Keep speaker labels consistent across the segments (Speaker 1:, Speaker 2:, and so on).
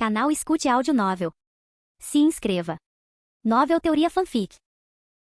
Speaker 1: Canal Escute Áudio Novel. Se inscreva. Novel Teoria Fanfic.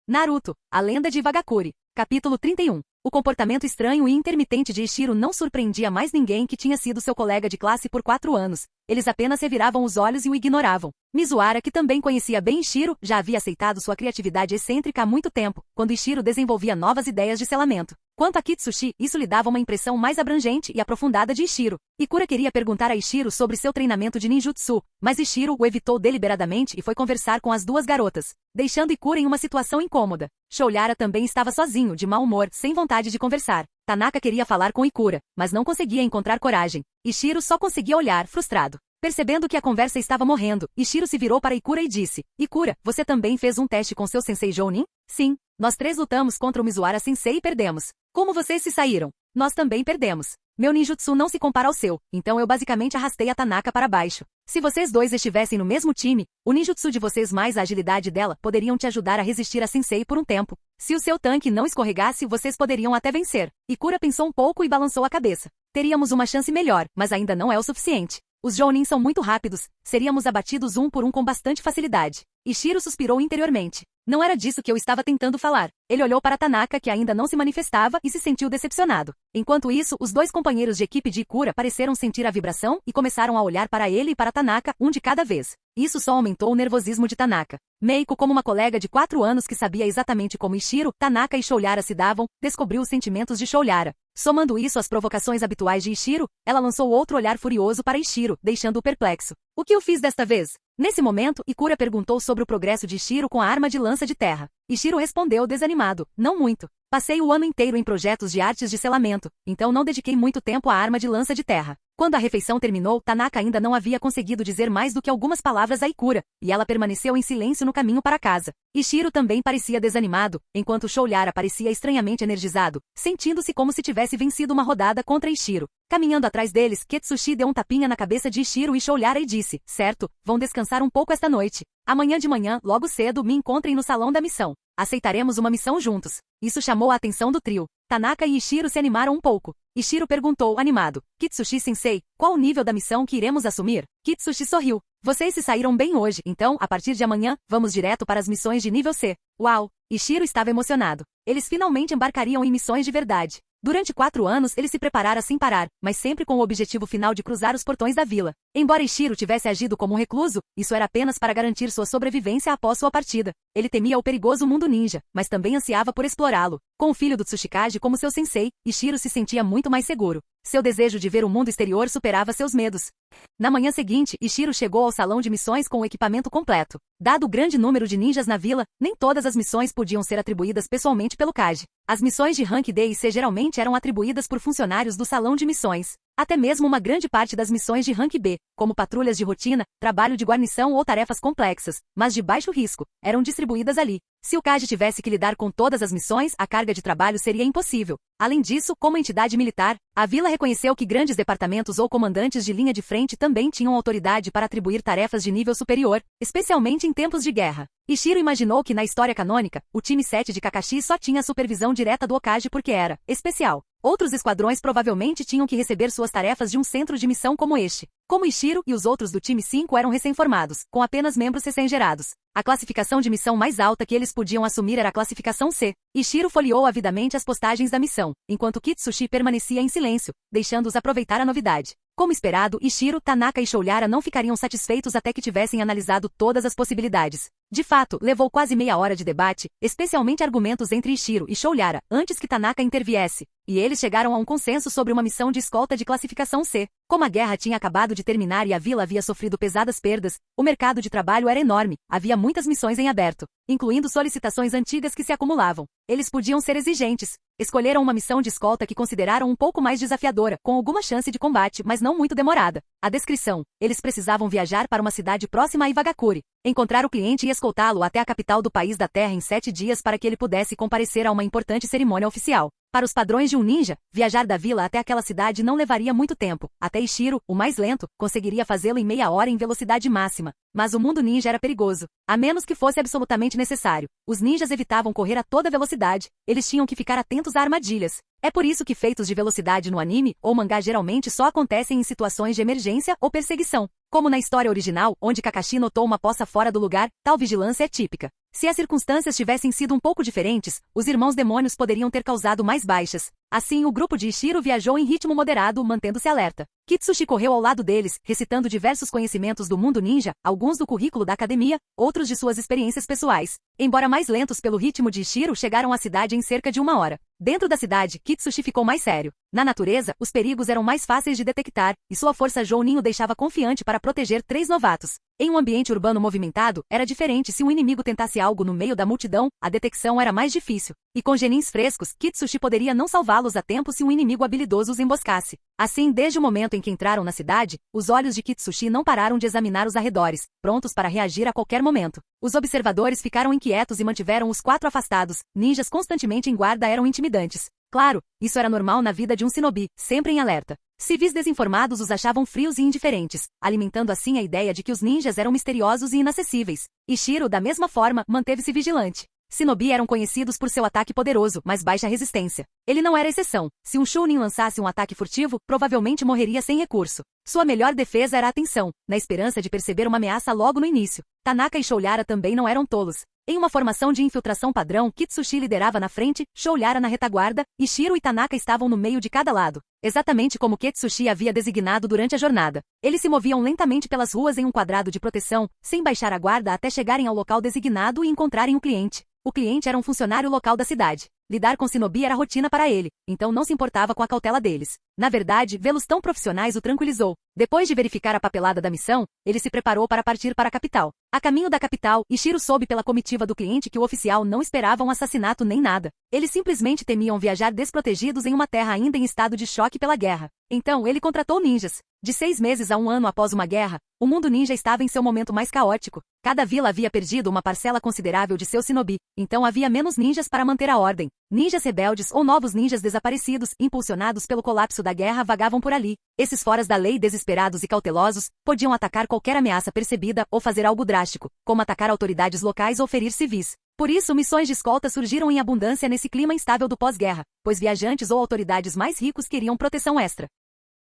Speaker 2: Naruto, a lenda de Wagakure. Capítulo 31. O comportamento estranho e intermitente de Ishiro não surpreendia mais ninguém que tinha sido seu colega de classe por 4 anos. Eles apenas reviravam os olhos e o ignoravam. Mizuhara, que também conhecia bem Ishiro, já havia aceitado sua criatividade excêntrica há muito tempo, quando Ishiro desenvolvia novas ideias de selamento. Quanto a Kitsushi, isso lhe dava uma impressão mais abrangente e aprofundada de Ishiro. Ikura queria perguntar a Ishiro sobre seu treinamento de ninjutsu, mas Ishiro o evitou deliberadamente e foi conversar com as duas garotas, deixando Ikura em uma situação incômoda. Shoulyara também estava sozinho, de mau humor, sem vontade de conversar. Tanaka queria falar com Ikura, mas não conseguia encontrar coragem. Ishiro só conseguia olhar, frustrado. Percebendo que a conversa estava morrendo, Ishiro se virou para Ikura e disse: Ikura, você também fez um teste com seu sensei Jounin? Sim. Nós 3 lutamos contra o Mizuhara Sensei e perdemos. Como vocês se saíram? Nós também perdemos. Meu ninjutsu não se compara ao seu, então eu basicamente arrastei a Tanaka para baixo. Se vocês dois estivessem no mesmo time, o ninjutsu de vocês mais a agilidade dela poderiam te ajudar a resistir a Sensei por um tempo. Se o seu tanque não escorregasse, vocês poderiam até vencer. Ikura pensou um pouco e balançou a cabeça. Teríamos uma chance melhor, mas ainda não é o suficiente. Os Jounin são muito rápidos, seríamos abatidos um por um com bastante facilidade. Ishiro suspirou interiormente. Não era disso que eu estava tentando falar. Ele olhou para Tanaka, que ainda não se manifestava, e se sentiu decepcionado. Enquanto isso, os dois companheiros de equipe de Ikura pareceram sentir a vibração e começaram a olhar para ele e para Tanaka, um de cada vez. Isso só aumentou o nervosismo de Tanaka. Meiko, como uma colega de 4 anos que sabia exatamente como Ishiro, Tanaka e Shoulyara se davam, descobriu os sentimentos de Shoulyara. Somando isso às provocações habituais de Ishiro, ela lançou outro olhar furioso para Ishiro, deixando-o perplexo. O que eu fiz desta vez? Nesse momento, Ikura perguntou sobre o progresso de Ishiro com a arma de lança de terra. Ishiro respondeu desanimado: não muito. Passei o ano inteiro em projetos de artes de selamento, então não dediquei muito tempo à arma de lança de terra. Quando a refeição terminou, Tanaka ainda não havia conseguido dizer mais do que algumas palavras a Ikura, e ela permaneceu em silêncio no caminho para casa. Ishiro também parecia desanimado, enquanto Shoulyara parecia estranhamente energizado, sentindo-se como se tivesse vencido uma rodada contra Ishiro. Caminhando atrás deles, Ketsushi deu um tapinha na cabeça de Ishiro e Shoulyara e disse: certo, vão descansar um pouco esta noite. Amanhã de manhã, logo cedo, me encontrem no salão da missão. Aceitaremos uma missão juntos. Isso chamou a atenção do trio. Tanaka e Ishiro se animaram um pouco. Ishiro perguntou, animado: Kitsushi-sensei, qual o nível da missão que iremos assumir? Kitsushi sorriu. Vocês se saíram bem hoje, então, a partir de amanhã, vamos direto para as missões de nível C. Uau! Ishiro estava emocionado. Eles finalmente embarcariam em missões de verdade. Durante 4 anos ele se preparara sem parar, mas sempre com o objetivo final de cruzar os portões da vila. Embora Ishiro tivesse agido como um recluso, isso era apenas para garantir sua sobrevivência após sua partida. Ele temia o perigoso mundo ninja, mas também ansiava por explorá-lo. Com o filho do Tsuchikage como seu sensei, Ishiro se sentia muito mais seguro. Seu desejo de ver o mundo exterior superava seus medos. Na manhã seguinte, Ishiro chegou ao salão de missões com o equipamento completo. Dado o grande número de ninjas na vila, nem todas as missões podiam ser atribuídas pessoalmente pelo Kage. As missões de Rank D e C geralmente eram atribuídas por funcionários do salão de missões. Até mesmo uma grande parte das missões de Rank B, como patrulhas de rotina, trabalho de guarnição ou tarefas complexas, mas de baixo risco, eram distribuídas ali. Se o Kage tivesse que lidar com todas as missões, a carga de trabalho seria impossível. Além disso, como entidade militar, a vila reconheceu que grandes departamentos ou comandantes de linha de frente também tinham autoridade para atribuir tarefas de nível superior, especialmente em tempos de guerra. Ishiro imaginou que na história canônica, o time 7 de Kakashi só tinha a supervisão direta do Hokage porque era especial. Outros esquadrões provavelmente tinham que receber suas tarefas de um centro de missão como este. Como Ishiro e os outros do time 5 eram recém-formados, com apenas membros recém-gerados, a classificação de missão mais alta que eles podiam assumir era a classificação C. Ishiro folheou avidamente as postagens da missão, enquanto Kitsushi permanecia em silêncio, deixando-os aproveitar a novidade. Como esperado, Ishiro, Tanaka e Shoulyara não ficariam satisfeitos até que tivessem analisado todas as possibilidades. De fato, levou quase meia hora de debate, especialmente argumentos entre Ishiro e Shoulyara, antes que Tanaka interviesse, e eles chegaram a um consenso sobre uma missão de escolta de classificação C. Como a guerra tinha acabado de terminar e a vila havia sofrido pesadas perdas, o mercado de trabalho era enorme, havia muitas missões em aberto, incluindo solicitações antigas que se acumulavam. Eles podiam ser exigentes. Escolheram uma missão de escolta que consideraram um pouco mais desafiadora, com alguma chance de combate, mas não muito demorada. A descrição: eles precisavam viajar para uma cidade próxima a Iwagakure, encontrar o cliente e escoltá-lo até a capital do país da Terra em 7 dias para que ele pudesse comparecer a uma importante cerimônia oficial. Para os padrões de um ninja, viajar da vila até aquela cidade não levaria muito tempo. Até Ishiro, o mais lento, conseguiria fazê-lo em meia hora em velocidade máxima. Mas o mundo ninja era perigoso, a menos que fosse absolutamente necessário. Os ninjas evitavam correr a toda velocidade, eles tinham que ficar atentos a armadilhas. É por isso que feitos de velocidade no anime ou mangá geralmente só acontecem em situações de emergência ou perseguição. Como na história original, onde Kakashi notou uma poça fora do lugar, tal vigilância é típica. Se as circunstâncias tivessem sido um pouco diferentes, os irmãos demônios poderiam ter causado mais baixas. Assim, o grupo de Ishiro viajou em ritmo moderado, mantendo-se alerta. Kitsushi correu ao lado deles, recitando diversos conhecimentos do mundo ninja, alguns do currículo da academia, outros de suas experiências pessoais. Embora mais lentos pelo ritmo de Ishiro, chegaram à cidade em cerca de 1 hora. Dentro da cidade, Kitsushi ficou mais sério. Na natureza, os perigos eram mais fáceis de detectar, e sua força Jounin o deixava confiante para proteger 3 novatos. Em um ambiente urbano movimentado, era diferente. Se um inimigo tentasse algo no meio da multidão, a detecção era mais difícil. E com genins frescos, Kitsushi poderia não salvá-los a tempo se um inimigo habilidoso os emboscasse. Assim, desde o momento em que entraram na cidade, os olhos de Kitsushi não pararam de examinar os arredores, prontos para reagir a qualquer momento. Os observadores ficaram inquietos e mantiveram os 4 afastados. Ninjas constantemente em guarda eram intimidantes. Claro, isso era normal na vida de um shinobi, sempre em alerta. Civis desinformados os achavam frios e indiferentes, alimentando assim a ideia de que os ninjas eram misteriosos e inacessíveis. Ishiro, da mesma forma, manteve-se vigilante. Shinobi eram conhecidos por seu ataque poderoso, mas baixa resistência. Ele não era exceção. Se um Chunin lançasse um ataque furtivo, provavelmente morreria sem recurso. Sua melhor defesa era a atenção, na esperança de perceber uma ameaça logo no início. Tanaka e Shoulyara também não eram tolos. Em uma formação de infiltração padrão, Kitsushi liderava na frente, Shoulyara na retaguarda, Ishiro e Tanaka estavam no meio de cada lado. Exatamente como Kitsushi havia designado durante a jornada. Eles se moviam lentamente pelas ruas em um quadrado de proteção, sem baixar a guarda até chegarem ao local designado e encontrarem o cliente. O cliente era um funcionário local da cidade. Lidar com shinobi era rotina para ele, então não se importava com a cautela deles. Na verdade, vê-los tão profissionais o tranquilizou. Depois de verificar a papelada da missão, ele se preparou para partir para a capital. A caminho da capital, Ishiro soube pela comitiva do cliente que o oficial não esperava um assassinato nem nada. Eles simplesmente temiam viajar desprotegidos em uma terra ainda em estado de choque pela guerra. Então, ele contratou ninjas. De 6 meses a 1 ano após uma guerra, o mundo ninja estava em seu momento mais caótico. Cada vila havia perdido uma parcela considerável de seu shinobi, então havia menos ninjas para manter a ordem. Ninjas rebeldes ou novos ninjas desaparecidos, impulsionados pelo colapso da guerra, vagavam por ali. Esses foras da lei, desesperados e cautelosos, podiam atacar qualquer ameaça percebida ou fazer algo drástico, como atacar autoridades locais ou ferir civis. Por isso, missões de escolta surgiram em abundância nesse clima instável do pós-guerra, pois viajantes ou autoridades mais ricos queriam proteção extra.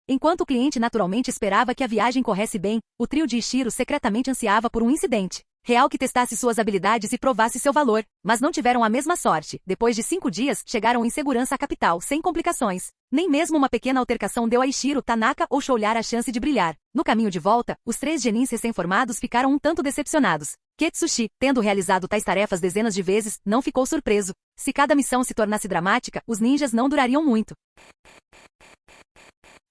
Speaker 2: Enquanto o cliente naturalmente esperava que a viagem corresse bem, o trio de Ishiro secretamente ansiava por um incidente real que testasse suas habilidades e provasse seu valor, mas não tiveram a mesma sorte. Depois de 5 dias, chegaram em segurança à capital, sem complicações. Nem mesmo uma pequena altercação deu a Ishiro, Tanaka ou Shoulyara a chance de brilhar. No caminho de volta, os 3 genins recém-formados ficaram um tanto decepcionados. Kitsushi, tendo realizado tais tarefas dezenas de vezes, não ficou surpreso. Se cada missão se tornasse dramática, os ninjas não durariam muito.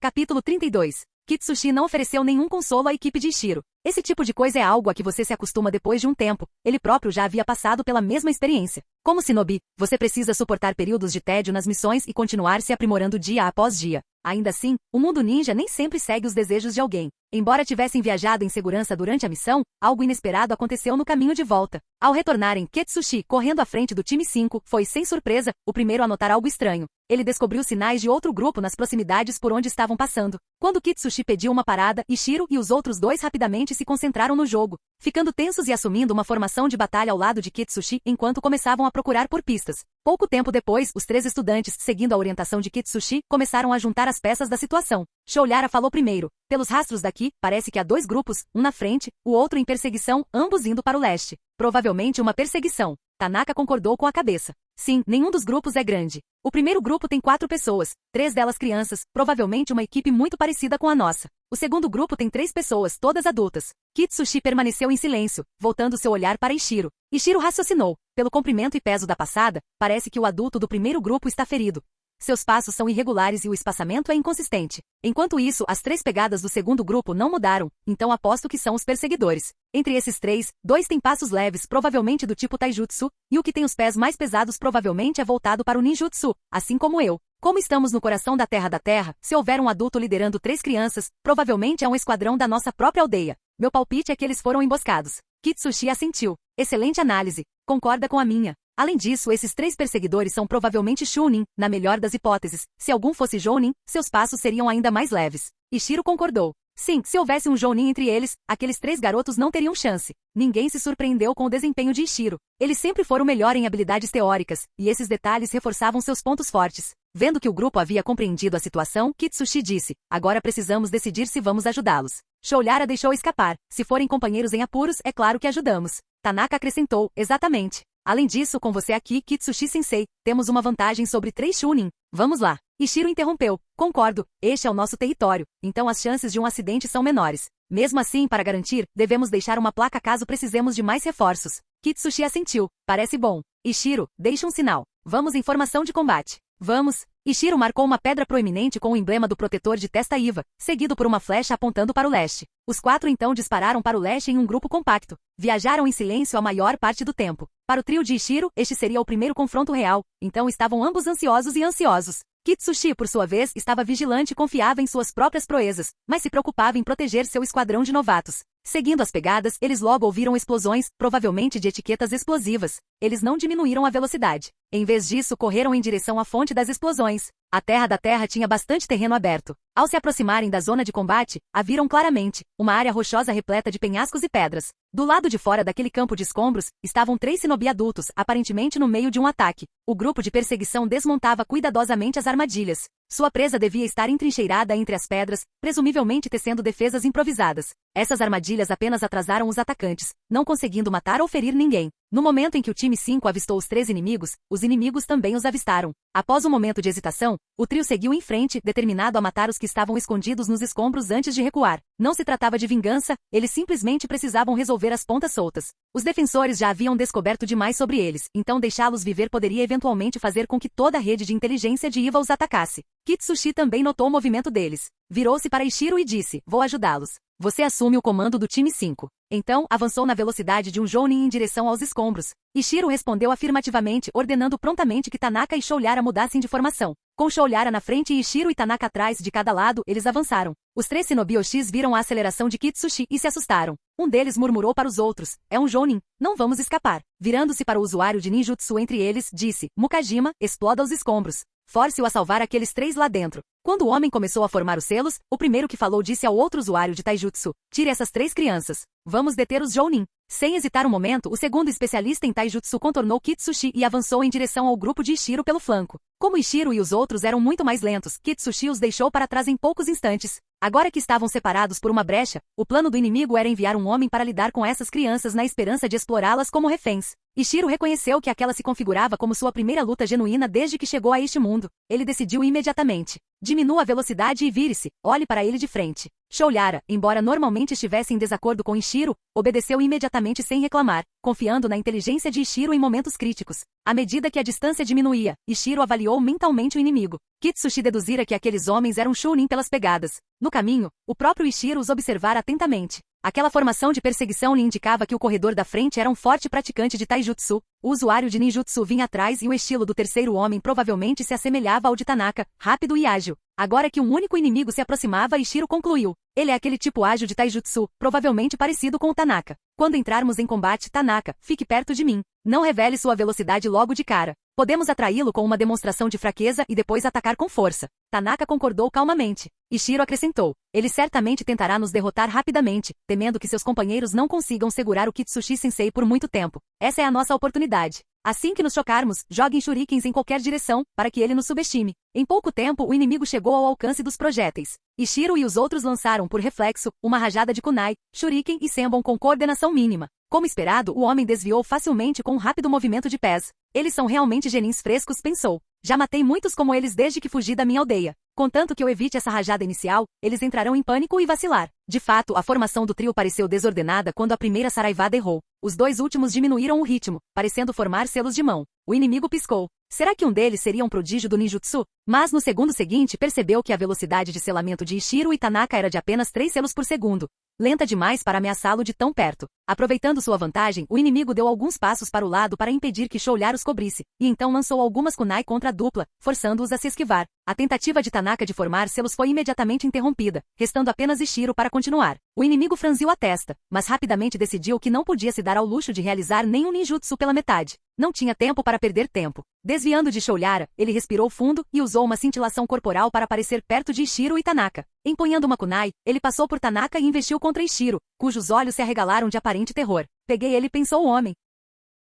Speaker 2: Capítulo 32. Kitsushi não ofereceu nenhum consolo à equipe de Ishiro. Esse tipo de coisa é algo a que você se acostuma depois de um tempo. Ele próprio já havia passado pela mesma experiência. Como shinobi, você precisa suportar períodos de tédio nas missões e continuar se aprimorando dia após dia. Ainda assim, o mundo ninja nem sempre segue os desejos de alguém. Embora tivessem viajado em segurança durante a missão, algo inesperado aconteceu no caminho de volta. Ao retornarem, Kitsushi, correndo à frente do time 5, foi, sem surpresa, o primeiro a notar algo estranho. Ele descobriu sinais de outro grupo nas proximidades por onde estavam passando. Quando Kitsushi pediu uma parada, Ishiro e os outros 2 rapidamente se concentraram no jogo, ficando tensos e assumindo uma formação de batalha ao lado de Kitsushi enquanto começavam a procurar por pistas. Pouco tempo depois, os 3 estudantes, seguindo a orientação de Kitsushi, começaram a juntar as peças da situação. Shoulyara falou primeiro. Pelos rastros daqui, parece que há 2 grupos, um na frente, o outro em perseguição, ambos indo para o leste. Provavelmente uma perseguição. Tanaka concordou com a cabeça. Sim, nenhum dos grupos é grande. O primeiro grupo tem 4 pessoas, 3 delas crianças, provavelmente uma equipe muito parecida com a nossa. O segundo grupo tem 3 pessoas, todas adultas. Kitsushi permaneceu em silêncio, voltando seu olhar para Ishiro. Ishiro raciocinou. Pelo comprimento e peso da passada, parece que o adulto do primeiro grupo está ferido. Seus passos são irregulares e o espaçamento é inconsistente. Enquanto isso, as 3 pegadas do segundo grupo não mudaram, então aposto que são os perseguidores. Entre esses 3, 2 têm passos leves, provavelmente do tipo taijutsu, e o que tem os pés mais pesados provavelmente é voltado para o ninjutsu, assim como eu. Como estamos no coração da Terra, se houver um adulto liderando 3 crianças, provavelmente é um esquadrão da nossa própria aldeia. Meu palpite é que eles foram emboscados. Kitsushi assentiu. Excelente análise. Concorda com a minha. Além disso, esses 3 perseguidores são provavelmente Chunin, na melhor das hipóteses. Se algum fosse Jounin, seus passos seriam ainda mais leves. Ishiro concordou. Sim, se houvesse um Jounin entre eles, aqueles 3 garotos não teriam chance. Ninguém se surpreendeu com o desempenho de Ishiro. Eles sempre foram melhor em habilidades teóricas, e esses detalhes reforçavam seus pontos fortes. Vendo que o grupo havia compreendido a situação, Kitsushi disse, agora precisamos decidir se vamos ajudá-los. Shoulyara deixou escapar, se forem companheiros em apuros, é claro que ajudamos. Tanaka acrescentou, exatamente. Além disso, com você aqui, Kitsushi-sensei, temos uma vantagem sobre 3 Chunin. Vamos lá. Ishiro interrompeu. Concordo, este é o nosso território, então as chances de um acidente são menores. Mesmo assim, para garantir, devemos deixar uma placa caso precisemos de mais reforços. Kitsushi assentiu. Parece bom. Ishiro, deixe um sinal. Vamos em formação de combate. Vamos. Ishiro marcou uma pedra proeminente com o emblema do protetor de testa Iva, seguido por uma flecha apontando para o leste. Os 4 então dispararam para o leste em um grupo compacto. Viajaram em silêncio a maior parte do tempo. Para o trio de Ishiro, este seria o primeiro confronto real, então estavam ambos ansiosos e ansiosos. Kitsushi, por sua vez, estava vigilante e confiava em suas próprias proezas, mas se preocupava em proteger seu esquadrão de novatos. Seguindo as pegadas, eles logo ouviram explosões, provavelmente de etiquetas explosivas. Eles não diminuíram a velocidade. Em vez disso, correram em direção à fonte das explosões. A terra da terra tinha bastante terreno aberto. Ao se aproximarem da zona de combate, a viram claramente, uma área rochosa repleta de penhascos e pedras. Do lado de fora daquele campo de escombros, estavam 3 shinobi adultos, aparentemente no meio de um ataque. O grupo de perseguição desmontava cuidadosamente as armadilhas. Sua presa devia estar entrincheirada entre as pedras, presumivelmente tecendo defesas improvisadas. Essas armadilhas apenas atrasaram os atacantes, não conseguindo matar ou ferir ninguém. No momento em que o time 5 avistou os 3 inimigos, os inimigos também os avistaram. Após um momento de hesitação, o trio seguiu em frente, determinado a matar os que estavam escondidos nos escombros antes de recuar. Não se tratava de vingança, eles simplesmente precisavam resolver as pontas soltas. Os defensores já haviam descoberto demais sobre eles, então deixá-los viver poderia eventualmente fazer com que toda a rede de inteligência de Iva os atacasse. Kitsushi também notou o movimento deles. Virou-se para Ishiro e disse, vou ajudá-los. Você assume o comando do time 5. Então, avançou na velocidade de um jounin em direção aos escombros. Ishiro respondeu afirmativamente, ordenando prontamente que Tanaka e Shoulyara mudassem de formação. Com Shoulyara na frente e Ishiro e Tanaka atrás de cada lado, eles avançaram. Os 3 shinobi Oshis viram a aceleração de Kitsushi e se assustaram. Um deles murmurou para os outros, é um jounin, não vamos escapar. Virando-se para o usuário de ninjutsu entre eles, disse, Mukajima, exploda os escombros. Force-o a salvar aqueles 3 lá dentro. Quando o homem começou a formar os selos, o primeiro que falou disse ao outro usuário de taijutsu, tire essas 3 crianças. Vamos deter os jounin. Sem hesitar um momento, o segundo especialista em taijutsu contornou Kitsushi e avançou em direção ao grupo de Ishiro pelo flanco. Como Ishiro e os outros eram muito mais lentos, Kitsushi os deixou para trás em poucos instantes. Agora que estavam separados por uma brecha, o plano do inimigo era enviar um homem para lidar com essas crianças na esperança de explorá-las como reféns. Ishiro reconheceu que aquela se configurava como sua primeira luta genuína desde que chegou a este mundo. Ele decidiu imediatamente. Diminua a velocidade e vire-se, olhe para ele de frente. Shoulyara, embora normalmente estivesse em desacordo com Ishiro, obedeceu imediatamente sem reclamar, confiando na inteligência de Ishiro em momentos críticos. À medida que a distância diminuía, Ishiro avaliou mentalmente o inimigo. Kitsushi deduzira que aqueles homens eram Chunin pelas pegadas. No caminho, o próprio Ishiro os observara atentamente. Aquela formação de perseguição lhe indicava que o corredor da frente era um forte praticante de taijutsu. O usuário de ninjutsu vinha atrás e o estilo do terceiro homem provavelmente se assemelhava ao de Tanaka, rápido e ágil. Agora que um único inimigo se aproximava, Ishiro concluiu. Ele é aquele tipo ágil de taijutsu, provavelmente parecido com o Tanaka. Quando entrarmos em combate, Tanaka, fique perto de mim. Não revele sua velocidade logo de cara. Podemos atraí-lo com uma demonstração de fraqueza e depois atacar com força. Tanaka concordou calmamente. Ishiro acrescentou. Ele certamente tentará nos derrotar rapidamente, temendo que seus companheiros não consigam segurar o Kitsushi-sensei por muito tempo. Essa é a nossa oportunidade. Assim que nos chocarmos, joguem shurikens em qualquer direção, para que ele nos subestime. Em pouco tempo, o inimigo chegou ao alcance dos projéteis. Ishiro e os outros lançaram, por reflexo, uma rajada de kunai, shuriken e senbon com coordenação mínima. Como esperado, o homem desviou facilmente com um rápido movimento de pés. Eles são realmente genins frescos, pensou. Já matei muitos como eles desde que fugi da minha aldeia. Contanto que eu evite essa rajada inicial, eles entrarão em pânico e vacilar. De fato, a formação do trio pareceu desordenada quando a primeira saraivada errou. Os 2 últimos diminuíram o ritmo, parecendo formar selos de mão. O inimigo piscou. Será que um deles seria um prodígio do ninjutsu? Mas no segundo seguinte percebeu que a velocidade de selamento de Ishiro e Tanaka era de apenas 3 selos por segundo. Lenta demais para ameaçá-lo de tão perto. Aproveitando sua vantagem, o inimigo deu alguns passos para o lado para impedir que Shoulyara os cobrisse, e então lançou algumas kunai contra a dupla, forçando-os a se esquivar. A tentativa de Tanaka de formar selos foi imediatamente interrompida, restando apenas Ishiro para continuar. O inimigo franziu a testa, mas rapidamente decidiu que não podia se dar ao luxo de realizar nenhum ninjutsu pela metade. Não tinha tempo para perder tempo. Desviando de Shoulyara, ele respirou fundo e usou uma cintilação corporal para aparecer perto de Ishiro e Tanaka. Empunhando uma kunai, ele passou por Tanaka e investiu contra Ishiro, cujos olhos se arregalaram de aparente terror. Peguei ele, pensou o homem.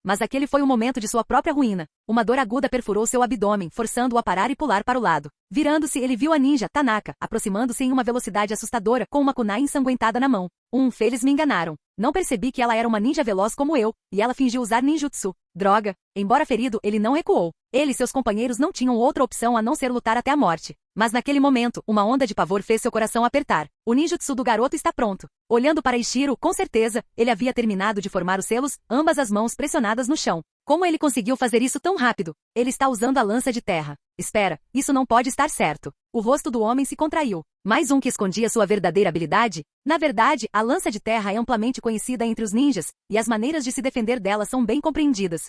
Speaker 2: Mas aquele foi o momento de sua própria ruína. Uma dor aguda perfurou seu abdômen, forçando-o a parar e pular para o lado. Virando-se, ele viu a ninja, Tanaka, aproximando-se em uma velocidade assustadora, com uma kunai ensanguentada na mão. Eles me enganaram. Não percebi que ela era uma ninja veloz como eu, e ela fingiu usar ninjutsu. Droga! Embora ferido, ele não recuou. Ele e seus companheiros não tinham outra opção a não ser lutar até a morte. Mas naquele momento, uma onda de pavor fez seu coração apertar. O ninjutsu do garoto está pronto. Olhando para Ishiro, com certeza, ele havia terminado de formar os selos, ambas as mãos pressionadas no chão. Como ele conseguiu fazer isso tão rápido? Ele está usando a lança de terra. Espera, isso não pode estar certo. O rosto do homem se contraiu. Mais um que escondia sua verdadeira habilidade? Na verdade, a lança de terra é amplamente conhecida entre os ninjas, e as maneiras de se defender dela são bem compreendidas.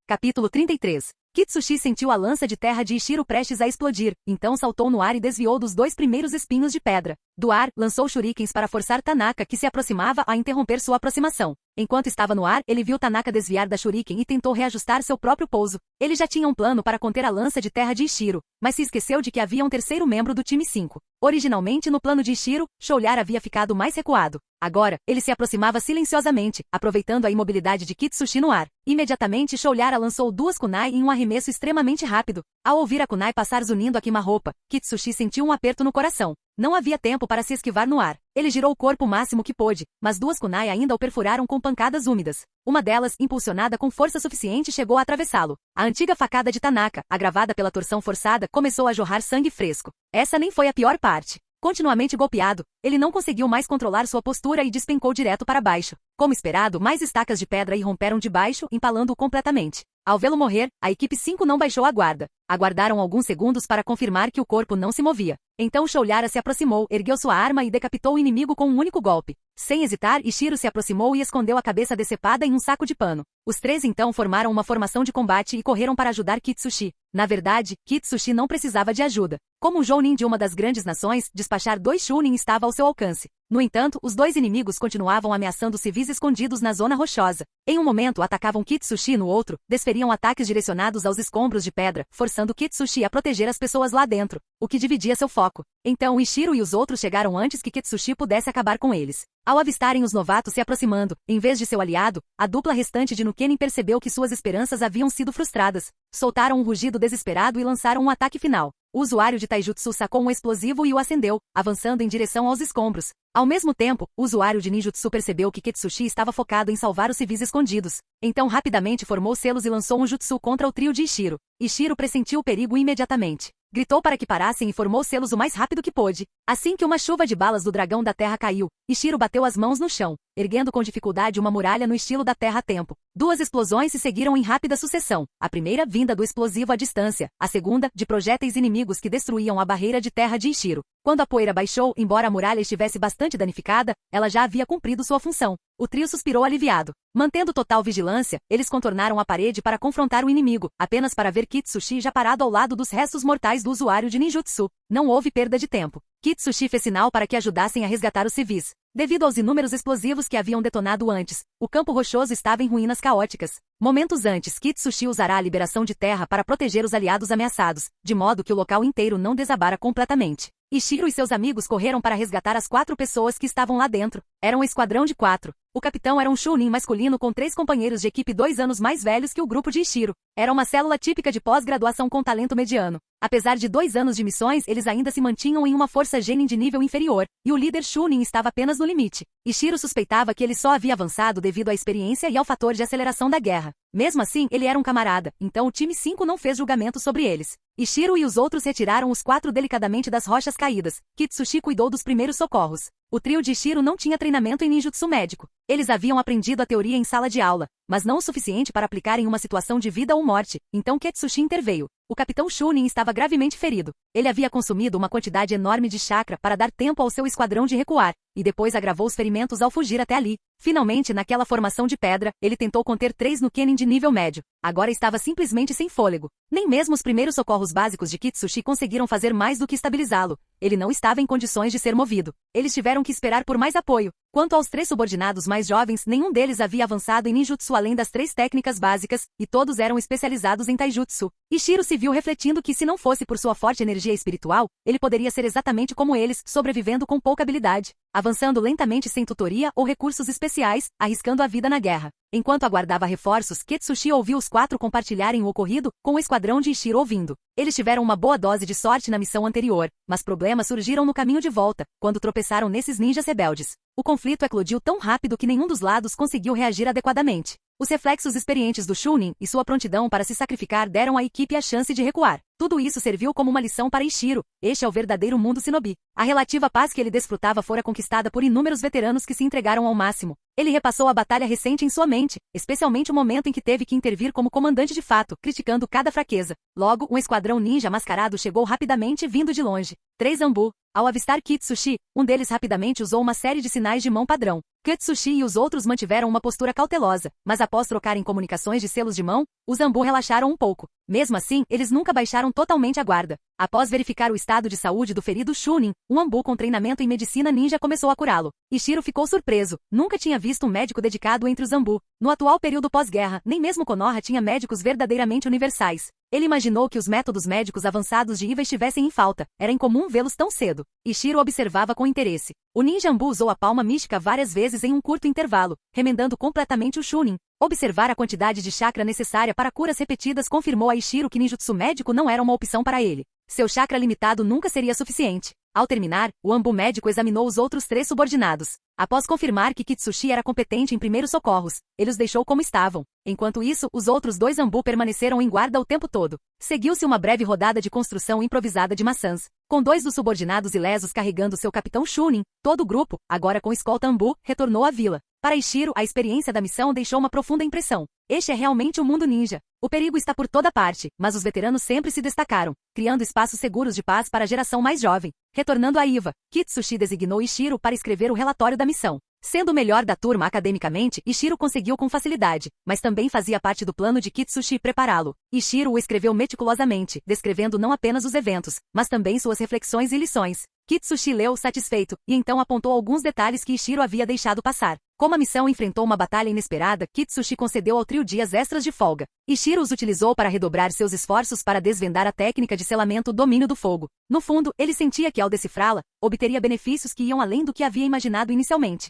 Speaker 2: Capítulo 33. Kitsushi sentiu a lança de terra de Ishiro prestes a explodir, então saltou no ar e desviou dos 2 primeiros espinhos de pedra. Do ar, lançou shurikens para forçar Tanaka, que se aproximava, a interromper sua aproximação. Enquanto estava no ar, ele viu Tanaka desviar da shuriken e tentou reajustar seu próprio pouso. Ele já tinha um plano para conter a lança de terra de Ishiro, mas se esqueceu de que havia um terceiro membro do time 5. Originalmente, no plano de Ishiro, Choulyar havia ficado mais recuado. Agora, ele se aproximava silenciosamente, aproveitando a imobilidade de Kitsushi no ar. Imediatamente, Choulyar lançou 2 kunai em um arremesso extremamente rápido. Ao ouvir a kunai passar zunindo a queima-roupa, Kitsushi sentiu um aperto no coração. Não havia tempo para se esquivar no ar. Ele girou o corpo o máximo que pôde, mas 2 kunai ainda o perfuraram com pancadas úmidas. Uma delas, impulsionada com força suficiente, chegou a atravessá-lo. A antiga facada de Tanaka, agravada pela torção forçada, começou a jorrar sangue fresco. Essa nem foi a pior parte. Continuamente golpeado, ele não conseguiu mais controlar sua postura e despencou direto para baixo. Como esperado, mais estacas de pedra irromperam de baixo, empalando-o completamente. Ao vê-lo morrer, a equipe 5 não baixou a guarda. Aguardaram alguns segundos para confirmar que o corpo não se movia. Então Choulyar se aproximou, ergueu sua arma e decapitou o inimigo com um único golpe. Sem hesitar, Ishiro se aproximou e escondeu a cabeça decepada em um saco de pano. Os 3 então formaram uma formação de combate e correram para ajudar Kitsushi. Na verdade, Kitsushi não precisava de ajuda. Como um jounin de uma das grandes nações, despachar 2 chunin estava ao seu alcance. No entanto, os 2 inimigos continuavam ameaçando civis escondidos na zona rochosa. Em um momento atacavam Kitsushi, no outro, desferiam ataques direcionados aos escombros de pedra, forçando Kitsushi a proteger as pessoas lá dentro, o que dividia seu foco. Então Ishiro e os outros chegaram antes que Kitsushi pudesse acabar com eles. Ao avistarem os novatos se aproximando, em vez de seu aliado, a dupla restante de Nukenin percebeu que suas esperanças haviam sido frustradas. Soltaram um rugido desesperado e lançaram um ataque final. O usuário de taijutsu sacou um explosivo e o acendeu, avançando em direção aos escombros. Ao mesmo tempo, o usuário de ninjutsu percebeu que Kitsushi estava focado em salvar os civis escondidos. Então rapidamente formou selos e lançou um jutsu contra o trio de Ishiro. Ishiro pressentiu o perigo imediatamente. Gritou para que parassem e formou selos o mais rápido que pôde. Assim que uma chuva de balas do dragão da terra caiu, Ishiro bateu as mãos no chão, erguendo com dificuldade uma muralha no estilo da terra a tempo. 2 explosões se seguiram em rápida sucessão, a primeira vinda do explosivo à distância, a segunda, de projéteis inimigos que destruíam a barreira de terra de Ishiro. Quando a poeira baixou, embora a muralha estivesse bastante danificada, ela já havia cumprido sua função. O trio suspirou aliviado. Mantendo total vigilância, eles contornaram a parede para confrontar o inimigo, apenas para ver Kitsushi já parado ao lado dos restos mortais do usuário de ninjutsu. Não houve perda de tempo. Kitsushi fez sinal para que ajudassem a resgatar os civis. Devido aos inúmeros explosivos que haviam detonado antes, o campo rochoso estava em ruínas caóticas. Momentos antes, Kitsushi usará a liberação de terra para proteger os aliados ameaçados, de modo que o local inteiro não desabara completamente. Ishiro e seus amigos correram para resgatar as 4 pessoas que estavam lá dentro. Era um esquadrão de 4. O capitão era um chunin masculino com 3 companheiros de equipe 2 anos mais velhos que o grupo de Ishiro. Era uma célula típica de pós-graduação com talento mediano. Apesar de 2 anos de missões, eles ainda se mantinham em uma força genin de nível inferior, e o líder chunin estava apenas no limite. Ishiro suspeitava que ele só havia avançado devido à experiência e ao fator de aceleração da guerra. Mesmo assim, ele era um camarada, então o time 5 não fez julgamento sobre eles. Ishiro e os outros retiraram os 4 delicadamente das rochas caídas. Kitsushi cuidou dos primeiros socorros. O trio de Ishiro não tinha treinamento em ninjutsu médico. Eles haviam aprendido a teoria em sala de aula, mas não o suficiente para aplicar em uma situação de vida ou morte, então Kitsushi interveio. O capitão Chunin estava gravemente ferido. Ele havia consumido uma quantidade enorme de chakra para dar tempo ao seu esquadrão de recuar, e depois agravou os ferimentos ao fugir até ali. Finalmente, naquela formação de pedra, ele tentou conter 3 Nukenin de nível médio. Agora estava simplesmente sem fôlego. Nem mesmo os primeiros socorros básicos de Kitsushi conseguiram fazer mais do que estabilizá-lo. Ele não estava em condições de ser movido. Eles tiveram que esperar por mais apoio. Quanto aos 3 subordinados mais jovens, nenhum deles havia avançado em ninjutsu além das 3 técnicas básicas, e todos eram especializados em taijutsu. Ishiro se viu refletindo que se não fosse por sua forte energia espiritual, ele poderia ser exatamente como eles, sobrevivendo com pouca habilidade. avançando lentamente sem tutoria ou recursos especiais, arriscando a vida na guerra. Enquanto aguardava reforços, Kitsushi ouviu os 4 compartilharem o ocorrido, com o esquadrão de Ishiro ouvindo. Eles tiveram uma boa dose de sorte na missão anterior, mas problemas surgiram no caminho de volta, quando tropeçaram nesses ninjas rebeldes. O conflito eclodiu tão rápido que nenhum dos lados conseguiu reagir adequadamente. Os reflexos experientes do Chunin e sua prontidão para se sacrificar deram à equipe a chance de recuar. Tudo isso serviu como uma lição para Ishiro. Este é o verdadeiro mundo shinobi. A relativa paz que ele desfrutava fora conquistada por inúmeros veteranos que se entregaram ao máximo. Ele repassou a batalha recente em sua mente, especialmente o momento em que teve que intervir como comandante de fato, criticando cada fraqueza. Logo, um esquadrão ninja mascarado chegou rapidamente vindo de longe. 3 Zambu. Ao avistar Kitsushi, um deles rapidamente usou uma série de sinais de mão padrão. Kitsushi e os outros mantiveram uma postura cautelosa, mas após trocarem comunicações de selos de mão, os Zambu relaxaram um pouco. Mesmo assim, eles nunca baixaram totalmente a guarda. Após verificar o estado de saúde do ferido Chunin, um Ambu com treinamento em medicina ninja começou a curá-lo. Ishiro ficou surpreso. Nunca tinha visto um médico dedicado entre os Zambu. No atual período pós-guerra, nem mesmo Konoha tinha médicos verdadeiramente universais. Ele imaginou que os métodos médicos avançados de Iva estivessem em falta. Era incomum vê-los tão cedo. Ishiro observava com interesse. O ninja Ambu usou a palma mística várias vezes em um curto intervalo, remendando completamente o Chunin. Observar a quantidade de chakra necessária para curas repetidas confirmou a Ishiro que ninjutsu médico não era uma opção para ele. Seu chakra limitado nunca seria suficiente. Ao terminar, o Ambu médico examinou os outros 3 subordinados. Após confirmar que Kitsushi era competente em primeiros socorros, ele os deixou como estavam. Enquanto isso, os outros 2 Ambu permaneceram em guarda o tempo todo. Seguiu-se uma breve rodada de construção improvisada de maçãs. Com 2 dos subordinados ilesos carregando seu capitão Chunin, todo o grupo, agora com escolta Ambu, retornou à vila. Para Ishiro, a experiência da missão deixou uma profunda impressão. Este é realmente o mundo ninja. O perigo está por toda parte, mas os veteranos sempre se destacaram, criando espaços seguros de paz para a geração mais jovem. Retornando a Iva, Kitsushi designou Ishiro para escrever o relatório da missão. Sendo o melhor da turma academicamente, Ishiro conseguiu com facilidade, mas também fazia parte do plano de Kitsushi prepará-lo. Ishiro o escreveu meticulosamente, descrevendo não apenas os eventos, mas também suas reflexões e lições. Kitsushi leu satisfeito, e então apontou alguns detalhes que Ishiro havia deixado passar. Como a missão enfrentou uma batalha inesperada, Kitsushi concedeu ao trio dias extras de folga. Ishiro os utilizou para redobrar seus esforços para desvendar a técnica de selamento domínio do fogo. No fundo, ele sentia que ao decifrá-la, obteria benefícios que iam além do que havia imaginado inicialmente.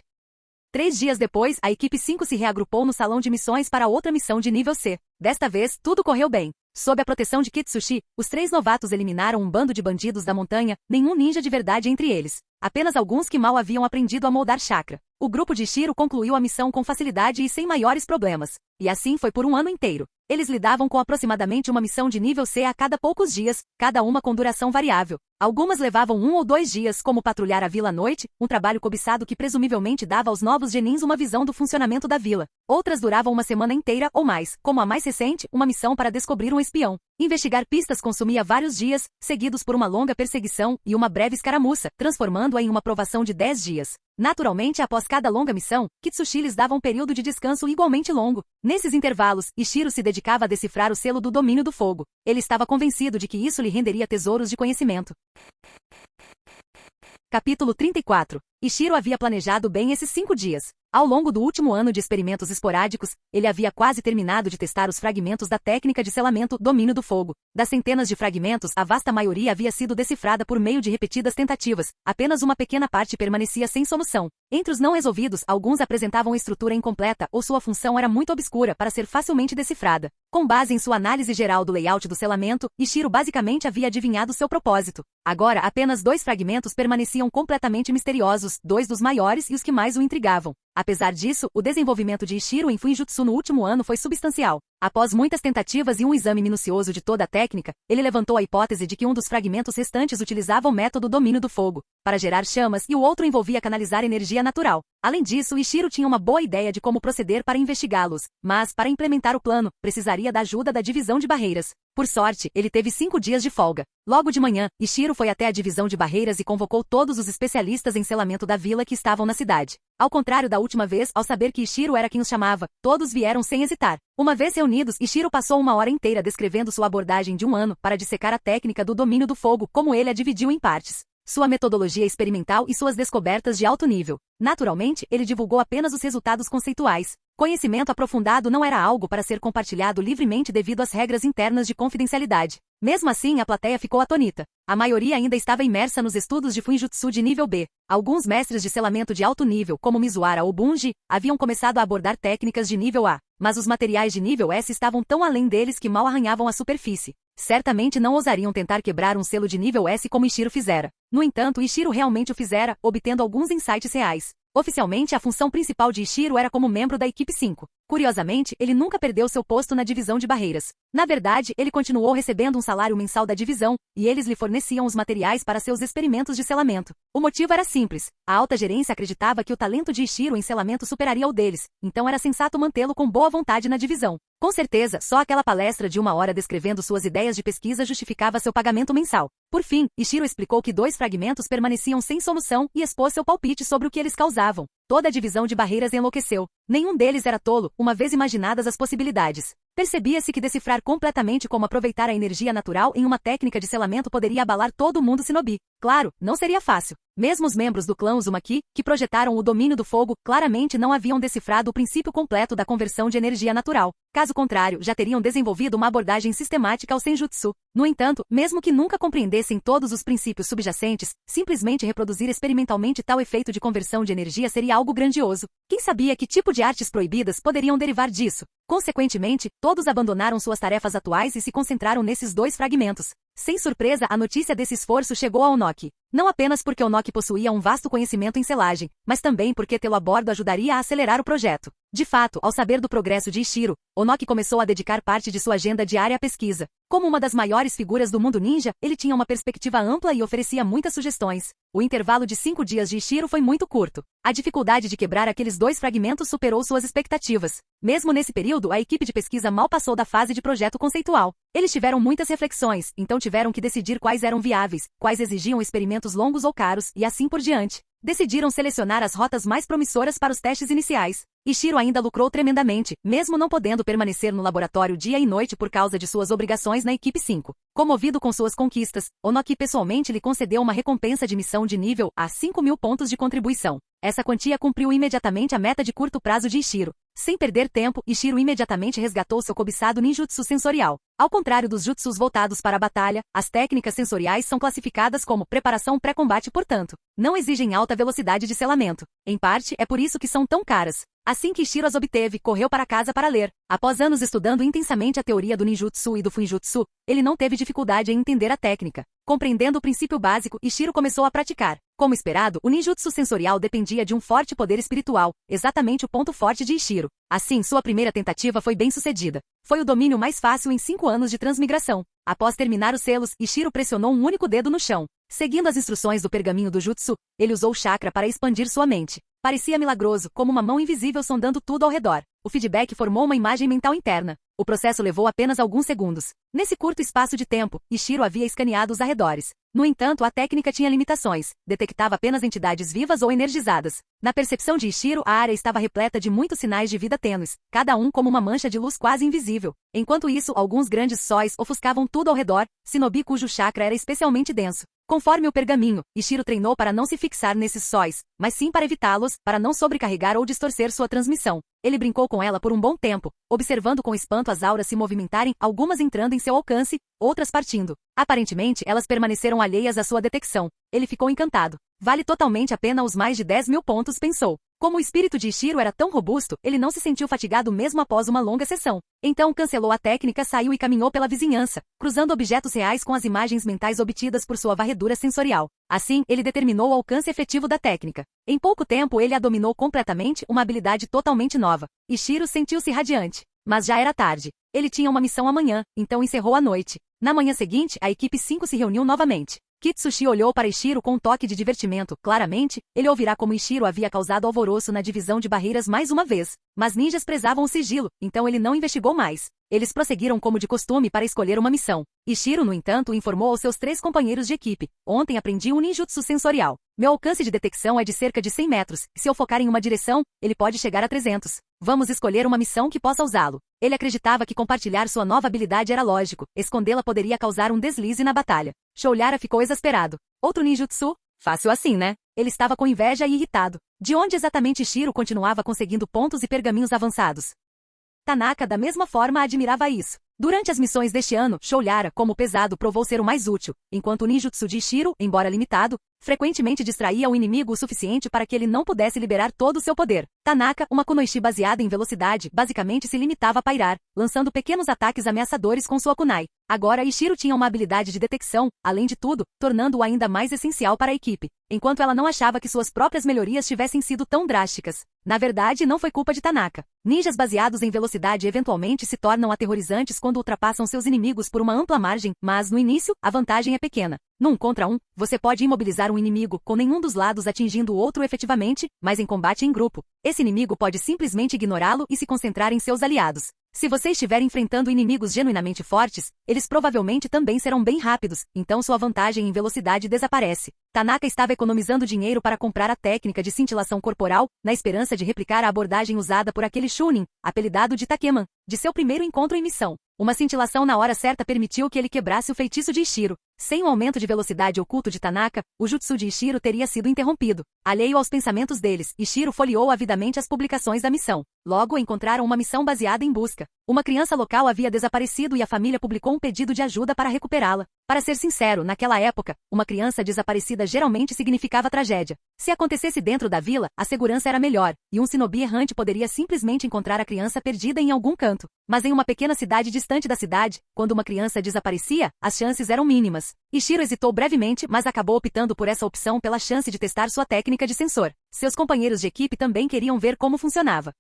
Speaker 2: 3 dias depois, a equipe 5 se reagrupou no salão de missões para outra missão de nível C. Desta vez, tudo correu bem. Sob a proteção de Kitsushi, os 3 novatos eliminaram um bando de bandidos da montanha, nenhum ninja de verdade entre eles. Apenas alguns que mal haviam aprendido a moldar chakra. O grupo de Ishiro concluiu a missão com facilidade e sem maiores problemas. E assim foi por um ano inteiro. Eles lidavam com aproximadamente uma missão de nível C a cada poucos dias, cada uma com duração variável. Algumas levavam 1 ou 2 dias, como patrulhar a vila à noite, um trabalho cobiçado que presumivelmente dava aos novos genins uma visão do funcionamento da vila. Outras duravam uma semana inteira ou mais, como a mais recente, uma missão para descobrir um espião. Investigar pistas consumia vários dias, seguidos por uma longa perseguição e uma breve escaramuça, transformando-a em uma provação de 10 dias. Naturalmente, após cada longa missão, Kitsushi lhes dava um período de descanso igualmente longo. Nesses intervalos, Ishiro se dedicava a decifrar o selo do domínio do fogo. Ele estava convencido de que isso lhe renderia tesouros de conhecimento. Capítulo 34. Ishiro havia planejado bem esses 5 dias. Ao longo do último ano de experimentos esporádicos, ele havia quase terminado de testar os fragmentos da técnica de selamento domínio do fogo. Das centenas de fragmentos, a vasta maioria havia sido decifrada por meio de repetidas tentativas. Apenas uma pequena parte permanecia sem solução. Entre os não resolvidos, alguns apresentavam estrutura incompleta ou sua função era muito obscura para ser facilmente decifrada. Com base em sua análise geral do layout do selamento, Ishiro basicamente havia adivinhado seu propósito. Agora, apenas 2 fragmentos permaneciam completamente misteriosos, 2 dos maiores e os que mais o intrigavam. Apesar disso, o desenvolvimento de Ishiro em Fuinjutsu no último ano foi substancial. Após muitas tentativas e um exame minucioso de toda a técnica, ele levantou a hipótese de que um dos fragmentos restantes utilizava o método domínio do fogo para gerar chamas e o outro envolvia canalizar energia natural. Além disso, Ishiro tinha uma boa ideia de como proceder para investigá-los, mas, para implementar o plano, precisaria da ajuda da divisão de barreiras. Por sorte, ele teve 5 dias de folga. Logo de manhã, Ishiro foi até a divisão de barreiras e convocou todos os especialistas em selamento da vila que estavam na cidade. Ao contrário da última vez, ao saber que Ishiro era quem os chamava, todos vieram sem hesitar. Uma vez reunidos, Ishiro passou uma hora inteira descrevendo sua abordagem de um ano para dissecar a técnica do domínio do fogo, como ele a dividiu em partes. Sua metodologia experimental e suas descobertas de alto nível. Naturalmente, ele divulgou apenas os resultados conceituais. Conhecimento aprofundado não era algo para ser compartilhado livremente devido às regras internas de confidencialidade. Mesmo assim, a plateia ficou atônita. A maioria ainda estava imersa nos estudos de Fuinjutsu de nível B. Alguns mestres de selamento de alto nível, como Mizuhara ou Bunji, haviam começado a abordar técnicas de nível A, mas os materiais de nível S estavam tão além deles que mal arranhavam a superfície. Certamente não ousariam tentar quebrar um selo de nível S como Ishiro fizera. No entanto, Ishiro realmente o fizera, obtendo alguns insights reais. Oficialmente, a função principal de Ishiro era como membro da equipe 5. Curiosamente, ele nunca perdeu seu posto na divisão de barreiras. Na verdade, ele continuou recebendo um salário mensal da divisão, e eles lhe forneciam os materiais para seus experimentos de selamento. O motivo era simples. A alta gerência acreditava que o talento de Ishiro em selamento superaria o deles, então era sensato mantê-lo com boa vontade na divisão. Com certeza, só aquela palestra de 1 hora descrevendo suas ideias de pesquisa justificava seu pagamento mensal. Por fim, Ishiro explicou que 2 fragmentos permaneciam sem solução e expôs seu palpite sobre o que eles causavam. Toda a divisão de barreiras enlouqueceu. Nenhum deles era tolo, uma vez imaginadas as possibilidades. Percebia-se que decifrar completamente como aproveitar a energia natural em uma técnica de selamento poderia abalar todo o mundo Shinobi. Claro, não seria fácil. Mesmo os membros do clã Uzumaki, que projetaram o domínio do fogo, claramente não haviam decifrado o princípio completo da conversão de energia natural. Caso contrário, já teriam desenvolvido uma abordagem sistemática ao Senjutsu. No entanto, mesmo que nunca compreendessem todos os princípios subjacentes, simplesmente reproduzir experimentalmente tal efeito de conversão de energia seria algo grandioso. Quem sabia que tipo de artes proibidas poderiam derivar disso? Consequentemente, todos abandonaram suas tarefas atuais e se concentraram nesses 2 fragmentos. Sem surpresa, a notícia desse esforço chegou ao Onoki. Não apenas porque Onoki possuía um vasto conhecimento em selagem, mas também porque tê-lo a bordo ajudaria a acelerar o projeto. De fato, ao saber do progresso de Ishiro, Onoki começou a dedicar parte de sua agenda diária à pesquisa. Como uma das maiores figuras do mundo ninja, ele tinha uma perspectiva ampla e oferecia muitas sugestões. O intervalo de 5 dias de Ishiro foi muito curto. A dificuldade de quebrar aqueles 2 fragmentos superou suas expectativas. Mesmo nesse período, a equipe de pesquisa mal passou da fase de projeto conceitual. Eles tiveram muitas reflexões, então tiveram que decidir quais eram viáveis, quais exigiam experimentos longos ou caros, e assim por diante. Decidiram selecionar as rotas mais promissoras para os testes iniciais. Ishiro ainda lucrou tremendamente, mesmo não podendo permanecer no laboratório dia e noite por causa de suas obrigações na equipe 5. Comovido com suas conquistas, Onoki pessoalmente lhe concedeu uma recompensa de missão de nível a 5.000 pontos de contribuição. Essa quantia cumpriu imediatamente a meta de curto prazo de Ishiro. Sem perder tempo, Ishiro imediatamente resgatou seu cobiçado ninjutsu sensorial. Ao contrário dos jutsus voltados para a batalha, as técnicas sensoriais são classificadas como preparação pré-combate, portanto, não exigem alta velocidade de selamento. Em parte, é por isso que são tão caras. Assim que Ishiro as obteve, correu para casa para ler. Após anos estudando intensamente a teoria do ninjutsu e do fuinjutsu, ele não teve dificuldade em entender a técnica. Compreendendo o princípio básico, Ishiro começou a praticar. Como esperado, o ninjutsu sensorial dependia de um forte poder espiritual, exatamente o ponto forte de Ishiro. Assim, sua primeira tentativa foi bem-sucedida. Foi o domínio mais fácil em 5 anos de transmigração. Após terminar os selos, Ishiro pressionou um único dedo no chão. Seguindo as instruções do pergaminho do jutsu, ele usou o chakra para expandir sua mente. Parecia milagroso, como uma mão invisível sondando tudo ao redor. O feedback formou uma imagem mental interna. O processo levou apenas alguns segundos. Nesse curto espaço de tempo, Ishiro havia escaneado os arredores. No entanto, a técnica tinha limitações. Detectava apenas entidades vivas ou energizadas. Na percepção de Ishiro, a área estava repleta de muitos sinais de vida tênues, cada um como uma mancha de luz quase invisível. Enquanto isso, alguns grandes sóis ofuscavam tudo ao redor, Shinobi cujo chakra era especialmente denso. Conforme o pergaminho, Ishiro treinou para não se fixar nesses sóis, mas sim para evitá-los, para não sobrecarregar ou distorcer sua transmissão. Ele brincou com ela por um bom tempo, observando com espanto as auras se movimentarem, algumas entrando em seu alcance, outras partindo. Aparentemente, elas permaneceram alheias à sua detecção. Ele ficou encantado. Vale totalmente a pena os mais de 10.000 pontos, pensou. Como o espírito de Ishiro era tão robusto, ele não se sentiu fatigado mesmo após uma longa sessão. Então cancelou a técnica, saiu e caminhou pela vizinhança, cruzando objetos reais com as imagens mentais obtidas por sua varredura sensorial. Assim, ele determinou o alcance efetivo da técnica. Em pouco tempo ele a dominou completamente, uma habilidade totalmente nova. Ishiro sentiu-se radiante. Mas já era tarde. Ele tinha uma missão amanhã, então encerrou a noite. Na manhã seguinte, a equipe 5 se reuniu novamente. Kitsushi olhou para Ishiro com um toque de divertimento. Claramente, ele ouvirá como Ishiro havia causado alvoroço na divisão de barreiras mais uma vez. Mas ninjas prezavam o sigilo, então ele não investigou mais. Eles prosseguiram como de costume para escolher uma missão. Ishiro, no entanto, informou aos seus 3 companheiros de equipe. Ontem aprendi um ninjutsu sensorial. Meu alcance de detecção é de cerca de 100 metros. Se eu focar em uma direção, ele pode chegar a 300. Vamos escolher uma missão que possa usá-lo. Ele acreditava que compartilhar sua nova habilidade era lógico. Escondê-la poderia causar um deslize na batalha. Shoulyara ficou exasperado. Outro ninjutsu? Fácil assim, né? Ele estava com inveja e irritado. De onde exatamente Ishiro continuava conseguindo pontos e pergaminhos avançados? Tanaka da mesma forma admirava isso. Durante as missões deste ano, Shoulyara, como pesado, provou ser o mais útil, enquanto o ninjutsu de Ishiro, embora limitado, frequentemente distraía o inimigo o suficiente para que ele não pudesse liberar todo o seu poder. Tanaka, uma kunoichi baseada em velocidade, basicamente se limitava a pairar, lançando pequenos ataques ameaçadores com sua kunai. Agora Ishiro tinha uma habilidade de detecção, além de tudo, tornando-o ainda mais essencial para a equipe, enquanto ela não achava que suas próprias melhorias tivessem sido tão drásticas. Na verdade, não foi culpa de Tanaka. Ninjas baseados em velocidade eventualmente se tornam aterrorizantes quando ultrapassam seus inimigos por uma ampla margem, mas no início, a vantagem é pequena. Num contra um, você pode imobilizar um inimigo com nenhum dos lados atingindo o outro efetivamente, mas em combate em grupo, esse inimigo pode simplesmente ignorá-lo e se concentrar em seus aliados. Se você estiver enfrentando inimigos genuinamente fortes, eles provavelmente também serão bem rápidos, então sua vantagem em velocidade desaparece. Tanaka estava economizando dinheiro para comprar a técnica de cintilação corporal, na esperança de replicar a abordagem usada por aquele Chunin, apelidado de Takeman, de seu primeiro encontro em missão. Uma cintilação na hora certa permitiu que ele quebrasse o feitiço de Ishiro. Sem o aumento de velocidade oculto de Tanaka, o jutsu de Ishiro teria sido interrompido. Alheio aos pensamentos deles, Ishiro folheou avidamente as publicações da missão. Logo encontraram uma missão baseada em busca. Uma criança local havia desaparecido e a família publicou um pedido de ajuda para recuperá-la. Para ser sincero, naquela época, uma criança desaparecida geralmente significava tragédia. Se acontecesse dentro da vila, a segurança era melhor, e um shinobi errante poderia simplesmente encontrar a criança perdida em algum canto. Mas em uma pequena cidade distante da cidade, quando uma criança desaparecia, as chances eram mínimas. Ishiro hesitou brevemente, mas acabou optando por essa opção pela chance de testar sua técnica de sensor. Seus companheiros de equipe também queriam ver como funcionava.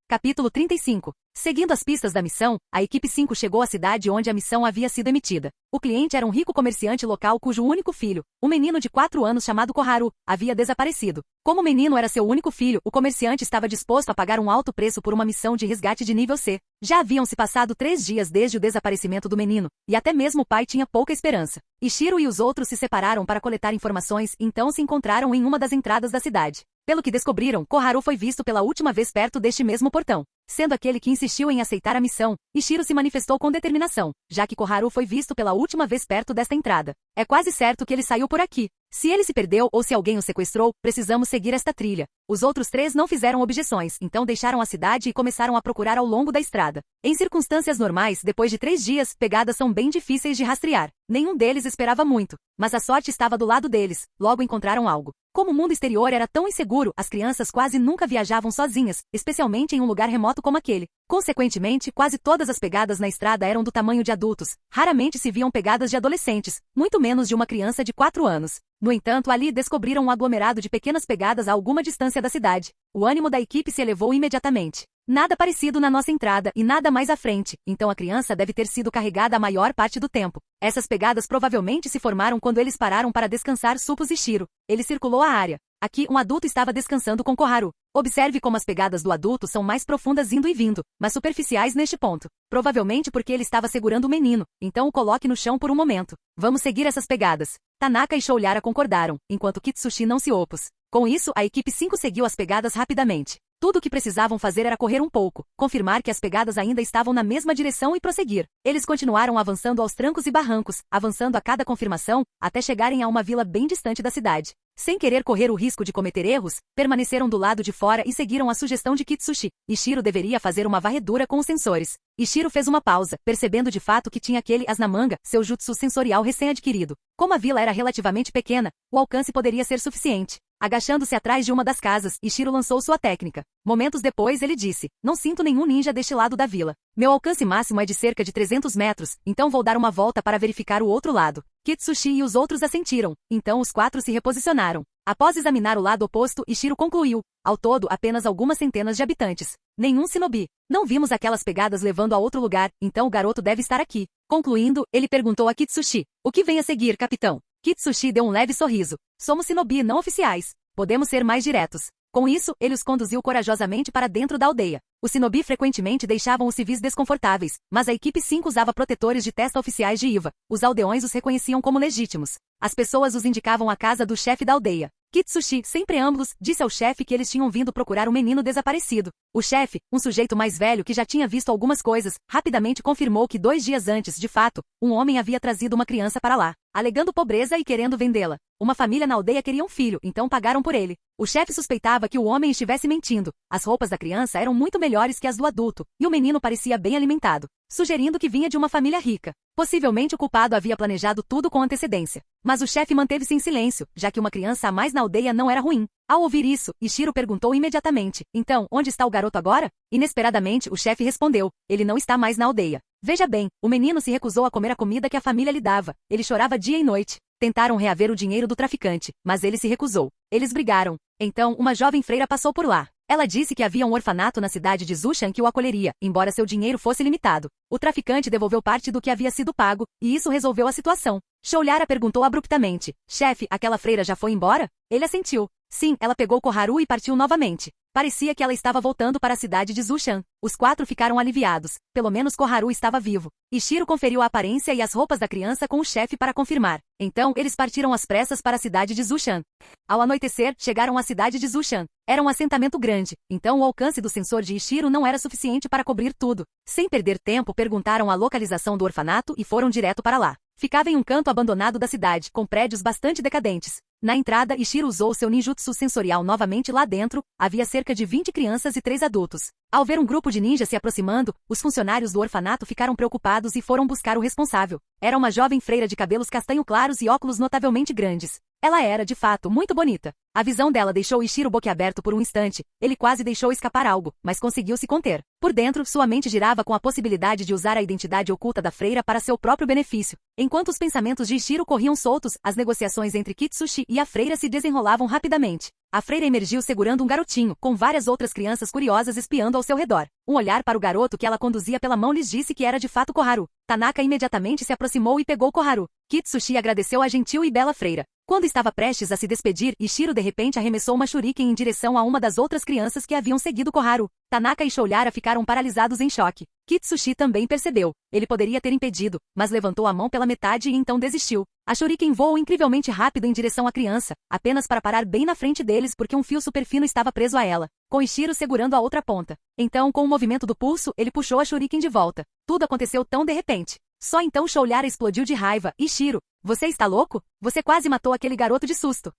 Speaker 2: Capítulo 35. Seguindo as pistas da missão, a equipe 5 chegou à cidade onde a missão havia sido emitida. O cliente era um rico comerciante local cujo único filho, um menino de 4 anos chamado Koharu, havia desaparecido. Como o menino era seu único filho, o comerciante estava disposto a pagar um alto preço por uma missão de resgate de nível C. Já haviam se passado 3 dias desde o desaparecimento do menino, e até mesmo o pai tinha pouca esperança. Ishiro e os outros se separaram para coletar informações, então se encontraram em uma das entradas da cidade. Pelo que descobriram, Koharu foi visto pela última vez perto deste mesmo portão. Sendo aquele que insistiu em aceitar a missão, Ishiro se manifestou com determinação, já que Koharu foi visto pela última vez perto desta entrada. É quase certo que ele saiu por aqui. Se ele se perdeu ou se alguém o sequestrou, precisamos seguir esta trilha. Os outros 3 não fizeram objeções, então deixaram a cidade e começaram a procurar ao longo da estrada. Em circunstâncias normais, depois de 3 dias, pegadas são bem difíceis de rastrear. Nenhum deles esperava muito, mas a sorte estava do lado deles, logo encontraram algo. Como o mundo exterior era tão inseguro, as crianças quase nunca viajavam sozinhas, especialmente em um lugar remoto como aquele. Consequentemente, quase todas as pegadas na estrada eram do tamanho de adultos. Raramente se viam pegadas de adolescentes, muito menos de uma criança de 4 anos. No entanto, ali descobriram um aglomerado de pequenas pegadas a alguma distância da cidade. O ânimo da equipe se elevou imediatamente. Nada parecido na nossa entrada e nada mais à frente, então a criança deve ter sido carregada a maior parte do tempo. Essas pegadas provavelmente se formaram quando eles pararam para descansar, supôs Ishiro. Ele circulou a área. Aqui, um adulto estava descansando com Koharu. Observe como as pegadas do adulto são mais profundas indo e vindo, mas superficiais neste ponto. Provavelmente porque ele estava segurando o menino, então o coloque no chão por um momento. Vamos seguir essas pegadas. Tanaka e Shoulyara concordaram, enquanto Kitsushi não se opôs. Com isso, a equipe 5 seguiu as pegadas rapidamente. Tudo o que precisavam fazer era correr um pouco, confirmar que as pegadas ainda estavam na mesma direção e prosseguir. Eles continuaram avançando aos trancos e barrancos, avançando a cada confirmação, até chegarem a uma vila bem distante da cidade. Sem querer correr o risco de cometer erros, permaneceram do lado de fora e seguiram a sugestão de Kitsushi. Ishiro deveria fazer uma varredura com os sensores. Ishiro fez uma pausa, percebendo de fato que tinha aquele as na manga, seu jutsu sensorial recém-adquirido. Como a vila era relativamente pequena, o alcance poderia ser suficiente. Agachando-se atrás de uma das casas, Ishiro lançou sua técnica. Momentos depois ele disse, não sinto nenhum ninja deste lado da vila. Meu alcance máximo é de cerca de 300 metros, então vou dar uma volta para verificar o outro lado. Kitsushi e os outros assentiram, então os 4 se reposicionaram. Após examinar o lado oposto, Ishiro concluiu. Ao todo, apenas algumas centenas de habitantes. Nenhum shinobi. Não vimos aquelas pegadas levando a outro lugar, então o garoto deve estar aqui. Concluindo, ele perguntou a Kitsushi. O que vem a seguir, capitão? Kitsushi deu um leve sorriso. Somos shinobi não oficiais. Podemos ser mais diretos. Com isso, ele os conduziu corajosamente para dentro da aldeia. Os shinobi frequentemente deixavam os civis desconfortáveis, mas a equipe 5 usava protetores de testa oficiais de IVA. Os aldeões os reconheciam como legítimos. As pessoas os indicavam a casa do chefe da aldeia. Kitsushi, sem preâmbulos, disse ao chefe que eles tinham vindo procurar um menino desaparecido. O chefe, um sujeito mais velho que já tinha visto algumas coisas, rapidamente confirmou que 2 dias antes, de fato, um homem havia trazido uma criança para lá. alegando pobreza e querendo vendê-la. Uma família na aldeia queria um filho, então pagaram por ele. O chefe suspeitava que o homem estivesse mentindo. As roupas da criança eram muito melhores que as do adulto, e o menino parecia bem alimentado, sugerindo que vinha de uma família rica. Possivelmente o culpado havia planejado tudo com antecedência. Mas o chefe manteve-se em silêncio, já que uma criança a mais na aldeia não era ruim. Ao ouvir isso, Ichiro perguntou imediatamente: então, onde está o garoto agora? Inesperadamente, o chefe respondeu: ele não está mais na aldeia. Veja bem, o menino se recusou a comer a comida que a família lhe dava. Ele chorava dia e noite. Tentaram reaver o dinheiro do traficante, mas ele se recusou. Eles brigaram. Então, uma jovem freira passou por lá. Ela disse que havia um orfanato na cidade de Zushan que o acolheria, embora seu dinheiro fosse limitado. O traficante devolveu parte do que havia sido pago, e isso resolveu a situação. Shoulyara perguntou abruptamente: chefe, aquela freira já foi embora? Ele assentiu. Sim, ela pegou Koharu e partiu novamente. Parecia que ela estava voltando para a cidade de Zushan. Os 4 ficaram aliviados. Pelo menos Koharu estava vivo. Ichiro conferiu a aparência e as roupas da criança com o chefe para confirmar. Então, eles partiram às pressas para a cidade de Zushan. Ao anoitecer, chegaram à cidade de Zushan. Era um assentamento grande, então o alcance do sensor de Ichiro não era suficiente para cobrir tudo. Sem perder tempo, perguntaram a localização do orfanato e foram direto para lá. Ficava em um canto abandonado da cidade, com prédios bastante decadentes. Na entrada, Ichiro usou seu ninjutsu sensorial novamente lá dentro. Havia cerca de 20 crianças e 3 adultos. Ao ver um grupo de ninjas se aproximando, os funcionários do orfanato ficaram preocupados e foram buscar o responsável. Era uma jovem freira de cabelos castanho claros e óculos notavelmente grandes. Ela era, de fato, muito bonita. A visão dela deixou Ichiro boquiaberto por um instante. Ele quase deixou escapar algo, mas conseguiu se conter. Por dentro, sua mente girava com a possibilidade de usar a identidade oculta da freira para seu próprio benefício. Enquanto os pensamentos de Ichiro corriam soltos, as negociações entre Kitsushi e a freira se desenrolavam rapidamente. A freira emergiu segurando um garotinho, com várias outras crianças curiosas espiando ao seu redor. Um olhar para o garoto que ela conduzia pela mão lhes disse que era de fato Koharu. Tanaka imediatamente se aproximou e pegou Koharu. Kitsushi agradeceu a gentil e bela freira. Quando estava prestes a se despedir, Ichiro de repente arremessou uma shuriken em direção a uma das outras crianças que haviam seguido Koharu. Tanaka e Shoulyara ficaram paralisados em choque. Kitsushi também percebeu. Ele poderia ter impedido, mas levantou a mão pela metade e então desistiu. A shuriken voou incrivelmente rápido em direção à criança, apenas para parar bem na frente deles porque um fio super fino estava preso a ela, com Ichiro segurando a outra ponta. Então, com o movimento do pulso, ele puxou a shuriken de volta. Tudo aconteceu tão de repente. Só então Shoulyara explodiu de raiva. Ichiro, você está louco? Você quase matou aquele garoto de susto.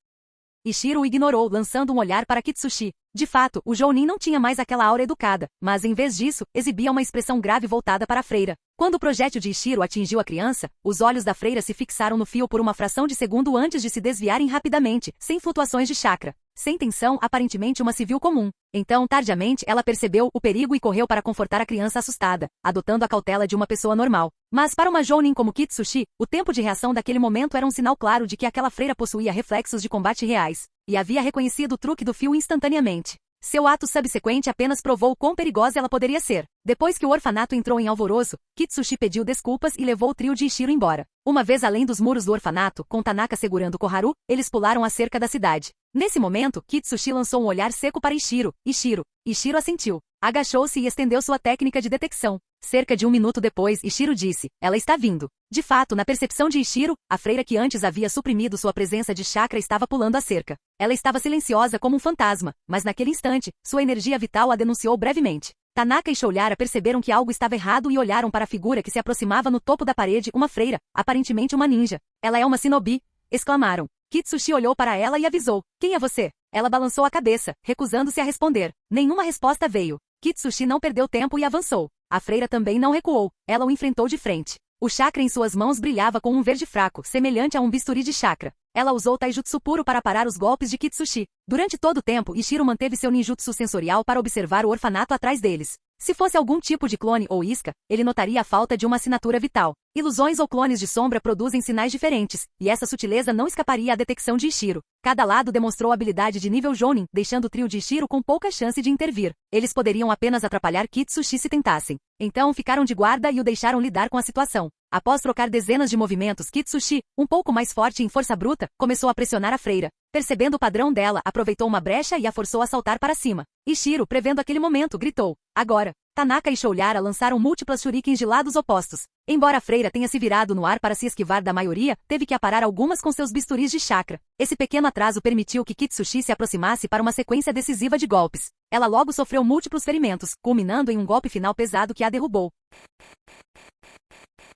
Speaker 2: Ichiro o ignorou, lançando um olhar para Kitsushi. De fato, o Jounin não tinha mais aquela aura educada, mas em vez disso, exibia uma expressão grave voltada para a freira. Quando o projétil de Ichiro atingiu a criança, os olhos da freira se fixaram no fio por uma fração de segundo antes de se desviarem rapidamente, sem flutuações de chakra. Sem tensão, aparentemente uma civil comum. Então, tardiamente, ela percebeu o perigo e correu para confortar a criança assustada, adotando a cautela de uma pessoa normal. Mas para uma Jounin como Kitsushi, o tempo de reação daquele momento era um sinal claro de que aquela freira possuía reflexos de combate reais, e havia reconhecido o truque do fio instantaneamente. Seu ato subsequente apenas provou quão perigosa ela poderia ser. Depois que o orfanato entrou em alvoroço, Kitsushi pediu desculpas e levou o trio de Ichiro embora. Uma vez além dos muros do orfanato, com Tanaka segurando Koharu, eles pularam a cerca da cidade. Nesse momento, Kitsushi lançou um olhar seco para Ichiro. Ichiro assentiu. Agachou-se e estendeu sua técnica de detecção. Cerca de 1 minuto depois, Ichiro disse: ela está vindo. De fato, na percepção de Ichiro, a freira que antes havia suprimido sua presença de chakra estava pulando a cerca. Ela estava silenciosa como um fantasma, mas naquele instante, sua energia vital a denunciou brevemente. Tanaka e Shoulyara perceberam que algo estava errado e olharam para a figura que se aproximava no topo da parede, uma freira, aparentemente uma ninja. Ela é uma shinobi! Exclamaram. Kitsushi olhou para ela e avisou: quem é você? Ela balançou a cabeça, recusando-se a responder. Nenhuma resposta veio. Kitsushi não perdeu tempo e avançou. A freira também não recuou. Ela o enfrentou de frente. O chakra em suas mãos brilhava com um verde fraco, semelhante a um bisturi de chakra. Ela usou taijutsu puro para parar os golpes de Kitsushi. Durante todo o tempo, Ichiro manteve seu ninjutsu sensorial para observar o orfanato atrás deles. Se fosse algum tipo de clone ou isca, ele notaria a falta de uma assinatura vital. Ilusões ou clones de sombra produzem sinais diferentes, e essa sutileza não escaparia à detecção de Ichiro. Cada lado demonstrou habilidade de nível Jounin, deixando o trio de Ichiro com pouca chance de intervir. Eles poderiam apenas atrapalhar Kitsushi se tentassem. Então ficaram de guarda e o deixaram lidar com a situação. Após trocar dezenas de movimentos, Kitsushi, um pouco mais forte em força bruta, começou a pressionar a freira. Percebendo o padrão dela, aproveitou uma brecha e a forçou a saltar para cima. Ichiro, prevendo aquele momento, gritou: agora! Tanaka e Shoulyara lançaram múltiplas shurikens de lados opostos. Embora a freira tenha se virado no ar para se esquivar da maioria, teve que aparar algumas com seus bisturis de chakra. Esse pequeno atraso permitiu que Kitsushi se aproximasse para uma sequência decisiva de golpes. Ela logo sofreu múltiplos ferimentos, culminando em um golpe final pesado que a derrubou.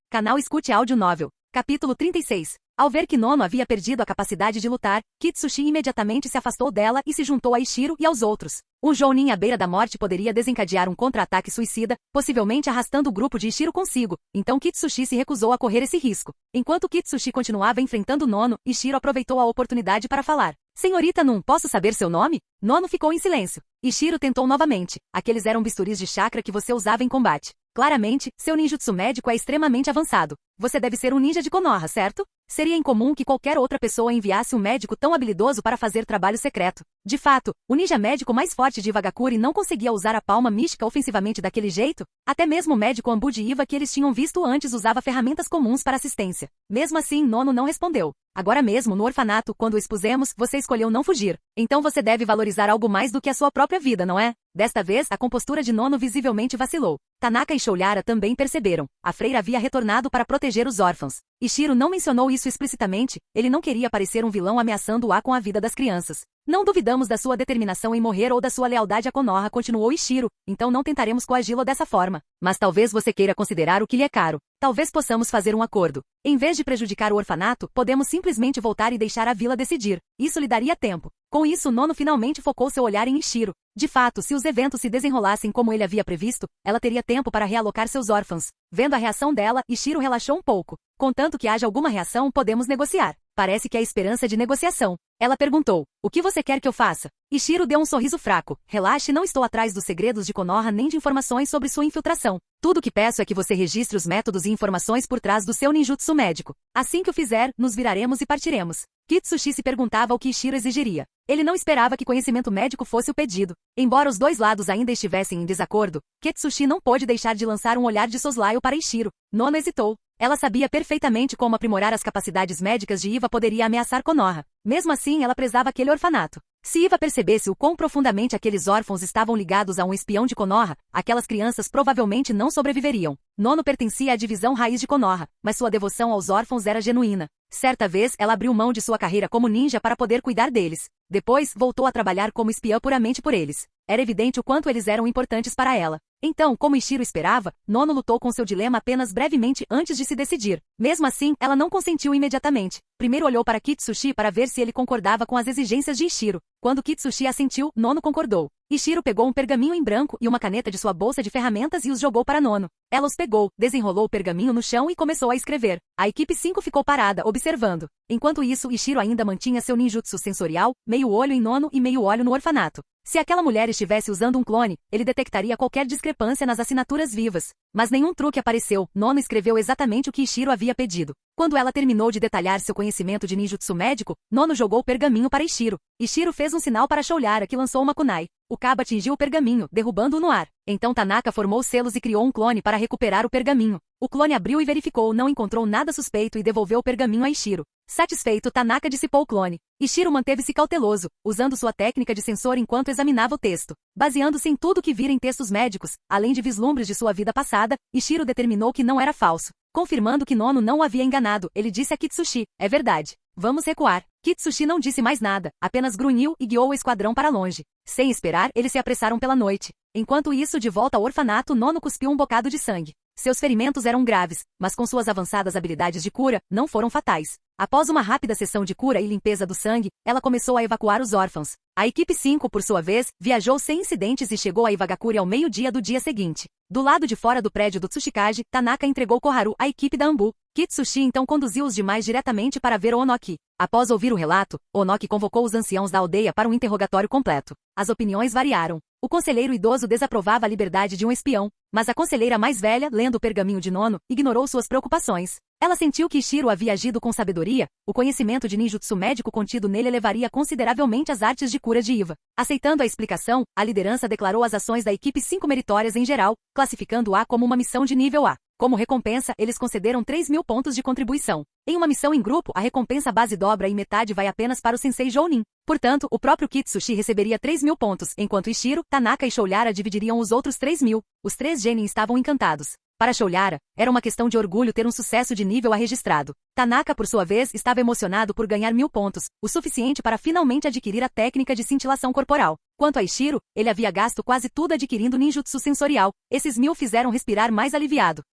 Speaker 2: Canal Escute Áudio Novel. Capítulo 36. Ao ver que Nono havia perdido a capacidade de lutar, Kitsushi imediatamente se afastou dela e se juntou a Ishiro e aos outros. Um Jounin à beira da morte poderia desencadear um contra-ataque suicida, possivelmente arrastando o grupo de Ishiro consigo, então Kitsushi se recusou a correr esse risco. Enquanto Kitsushi continuava enfrentando Nono, Ishiro aproveitou a oportunidade para falar. Senhorita Nun, posso saber seu nome? Nono ficou em silêncio. Ishiro tentou novamente. Aqueles eram bisturis de chakra que você usava em combate. Claramente, seu ninjutsu médico é extremamente avançado. Você deve ser um ninja de Konoha, certo? Seria incomum que qualquer outra pessoa enviasse um médico tão habilidoso para fazer trabalho secreto. De fato, o ninja médico mais forte de Iwagakure não conseguia usar a palma mística ofensivamente daquele jeito. Até mesmo o médico Ambu de Iwa que eles tinham visto antes usava ferramentas comuns para assistência. Mesmo assim, Nono não respondeu. Agora mesmo, no orfanato, quando o expusemos, você escolheu não fugir. Então você deve valorizar algo mais do que a sua própria vida, não é? Desta vez, a compostura de Nono visivelmente vacilou. Tanaka e Shoulyara também perceberam. A freira havia retornado para proteger os órfãos. Ishiro não mencionou isso explicitamente, ele não queria parecer um vilão ameaçando-a com a vida das crianças. Não duvidamos da sua determinação em morrer ou da sua lealdade a Konoha, continuou Ishiro, então não tentaremos coagi-lo dessa forma. Mas talvez você queira considerar o que lhe é caro. Talvez possamos fazer um acordo. Em vez de prejudicar o orfanato, podemos simplesmente voltar e deixar a vila decidir. Isso lhe daria tempo. Com isso, Nono finalmente focou seu olhar em Ishiro. De fato, se os eventos se desenrolassem como ele havia previsto, ela teria tempo para realocar seus órfãos. Vendo a reação dela, Ishiro relaxou um pouco. Contanto que haja alguma reação, podemos negociar. Parece que há esperança de negociação. Ela perguntou, o que você quer que eu faça? Ishiro deu um sorriso fraco. Relaxe, não estou atrás dos segredos de Konoha nem de informações sobre sua infiltração. Tudo o que peço é que você registre os métodos e informações por trás do seu ninjutsu médico. Assim que o fizer, nos viraremos e partiremos. Kitsushi se perguntava o que Ishiro exigiria. Ele não esperava que conhecimento médico fosse o pedido. Embora os dois lados ainda estivessem em desacordo, Kitsushi não pôde deixar de lançar um olhar de soslaio para Ishiro. Nono hesitou. Ela sabia perfeitamente como aprimorar as capacidades médicas de Iwa poderia ameaçar Konoha. Mesmo assim, ela prezava aquele orfanato. Se Iwa percebesse o quão profundamente aqueles órfãos estavam ligados a um espião de Konoha, aquelas crianças provavelmente não sobreviveriam. Nono pertencia à divisão raiz de Konoha, mas sua devoção aos órfãos era genuína. Certa vez, ela abriu mão de sua carreira como ninja para poder cuidar deles. Depois, voltou a trabalhar como espiã puramente por eles. Era evidente o quanto eles eram importantes para ela. Então, como Ishiro esperava, Nono lutou com seu dilema apenas brevemente antes de se decidir. Mesmo assim, ela não consentiu imediatamente. Primeiro olhou para Kitsushi para ver se ele concordava com as exigências de Ishiro. Quando Kitsushi assentiu, Nono concordou. Ishiro pegou um pergaminho em branco e uma caneta de sua bolsa de ferramentas e os jogou para Nono. Ela os pegou, desenrolou o pergaminho no chão e começou a escrever. A equipe 5 ficou parada, observando. Enquanto isso, Ishiro ainda mantinha seu ninjutsu sensorial, meio olho em Nono e meio olho no orfanato. Se aquela mulher estivesse usando um clone, ele detectaria qualquer discrepância nas assinaturas vivas. Mas nenhum truque apareceu. Nono escreveu exatamente o que Ishiro havia pedido. Quando ela terminou de detalhar seu conhecimento de ninjutsu médico, Nono jogou o pergaminho para Ishiro. Ishiro fez um sinal para Shoulyara que lançou uma kunai. O cabo atingiu o pergaminho, derrubando-o no ar. Então Tanaka formou selos e criou um clone para recuperar o pergaminho. O clone abriu e verificou, não encontrou nada suspeito e devolveu o pergaminho a Ishiro. Satisfeito, Tanaka dissipou o clone. Ishiro manteve-se cauteloso, usando sua técnica de sensor enquanto examinava o texto. Baseando-se em tudo que vira em textos médicos, além de vislumbres de sua vida passada, Ishiro determinou que não era falso. Confirmando que Nono não o havia enganado, ele disse a Kitsushi, é verdade. Vamos recuar. Kitsushi não disse mais nada, apenas grunhiu e guiou o esquadrão para longe. Sem esperar, eles se apressaram pela noite. Enquanto isso, de volta ao orfanato, Nono cuspiu um bocado de sangue. Seus ferimentos eram graves, mas com suas avançadas habilidades de cura, não foram fatais. Após uma rápida sessão de cura e limpeza do sangue, ela começou a evacuar os órfãos. A equipe 5, por sua vez, viajou sem incidentes e chegou a Iwagakure ao meio-dia do dia seguinte. Do lado de fora do prédio do Tsuchikage, Tanaka entregou Koharu à equipe da Ambu. Kitsushi então conduziu os demais diretamente para ver Onoki. Após ouvir o relato, Onoki convocou os anciãos da aldeia para um interrogatório completo. As opiniões variaram. O conselheiro idoso desaprovava a liberdade de um espião, mas a conselheira mais velha, lendo o pergaminho de Nono, ignorou suas preocupações. Ela sentiu que Ishiro havia agido com sabedoria, o conhecimento de ninjutsu médico contido nele elevaria consideravelmente as artes de cura de Iwa. Aceitando a explicação, a liderança declarou as ações da equipe 5 meritórias em geral, classificando-a como uma missão de nível A. Como recompensa, eles concederam 3.000 pontos de contribuição. Em uma missão em grupo, a recompensa base dobra e metade vai apenas para o Sensei Jounin. Portanto, o próprio Kitsushi receberia 3.000 pontos, enquanto Ishiro, Tanaka e Shoulyara dividiriam os outros 3.000. Os 3 genin estavam encantados. Para Shoulyara, era uma questão de orgulho ter um sucesso de nível A registrado. Tanaka, por sua vez, estava emocionado por ganhar 1.000 pontos, o suficiente para finalmente adquirir a técnica de cintilação corporal. Quanto a Ishiro, ele havia gasto quase tudo adquirindo ninjutsu sensorial. Esses 1.000 fizeram respirar mais aliviado.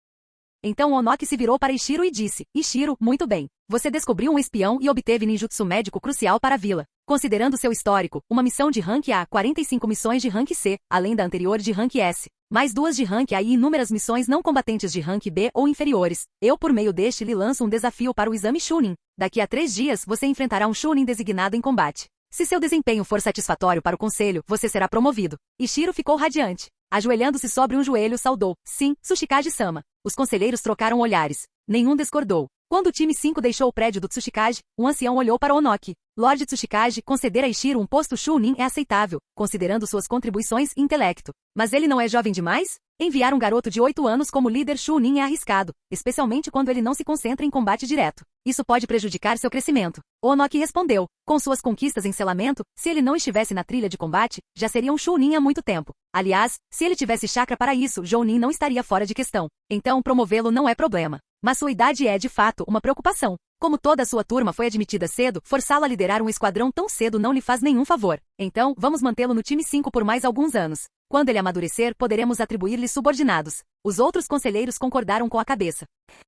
Speaker 2: Então Onoki se virou para Ishiro e disse, Ishiro, muito bem. Você descobriu um espião e obteve ninjutsu médico crucial para a vila. Considerando seu histórico, uma missão de rank A, 45 missões de rank C, além da anterior de rank S, mais 2 de rank A e inúmeras missões não combatentes de rank B ou inferiores. Eu por meio deste lhe lanço um desafio para o exame Chunin. Daqui a 3 dias você enfrentará um Chunin designado em combate. Se seu desempenho for satisfatório para o conselho, você será promovido. Ishiro ficou radiante. Ajoelhando-se sobre um joelho, saudou. Sim, Tsuchikage-sama. Os conselheiros trocaram olhares. Nenhum discordou. Quando o time 5 deixou o prédio do Tsuchikage, um ancião olhou para Onoki. Lord Tsuchikage, conceder a Ishiro um posto Chunin é aceitável, considerando suas contribuições e intelecto. Mas ele não é jovem demais? Enviar um garoto de 8 anos como líder Chunin é arriscado, especialmente quando ele não se concentra em combate direto. Isso pode prejudicar seu crescimento. Onoki respondeu. Com suas conquistas em selamento, se ele não estivesse na trilha de combate, já seria um Chunin há muito tempo. Aliás, se ele tivesse chakra para isso, Jounin não estaria fora de questão. Então promovê-lo não é problema. Mas sua idade é, de fato, uma preocupação. Como toda a sua turma foi admitida cedo, forçá-lo a liderar um esquadrão tão cedo não lhe faz nenhum favor. Então, vamos mantê-lo no time 5 por mais alguns anos. Quando ele amadurecer, poderemos atribuir-lhe subordinados. Os outros conselheiros concordaram com a cabeça.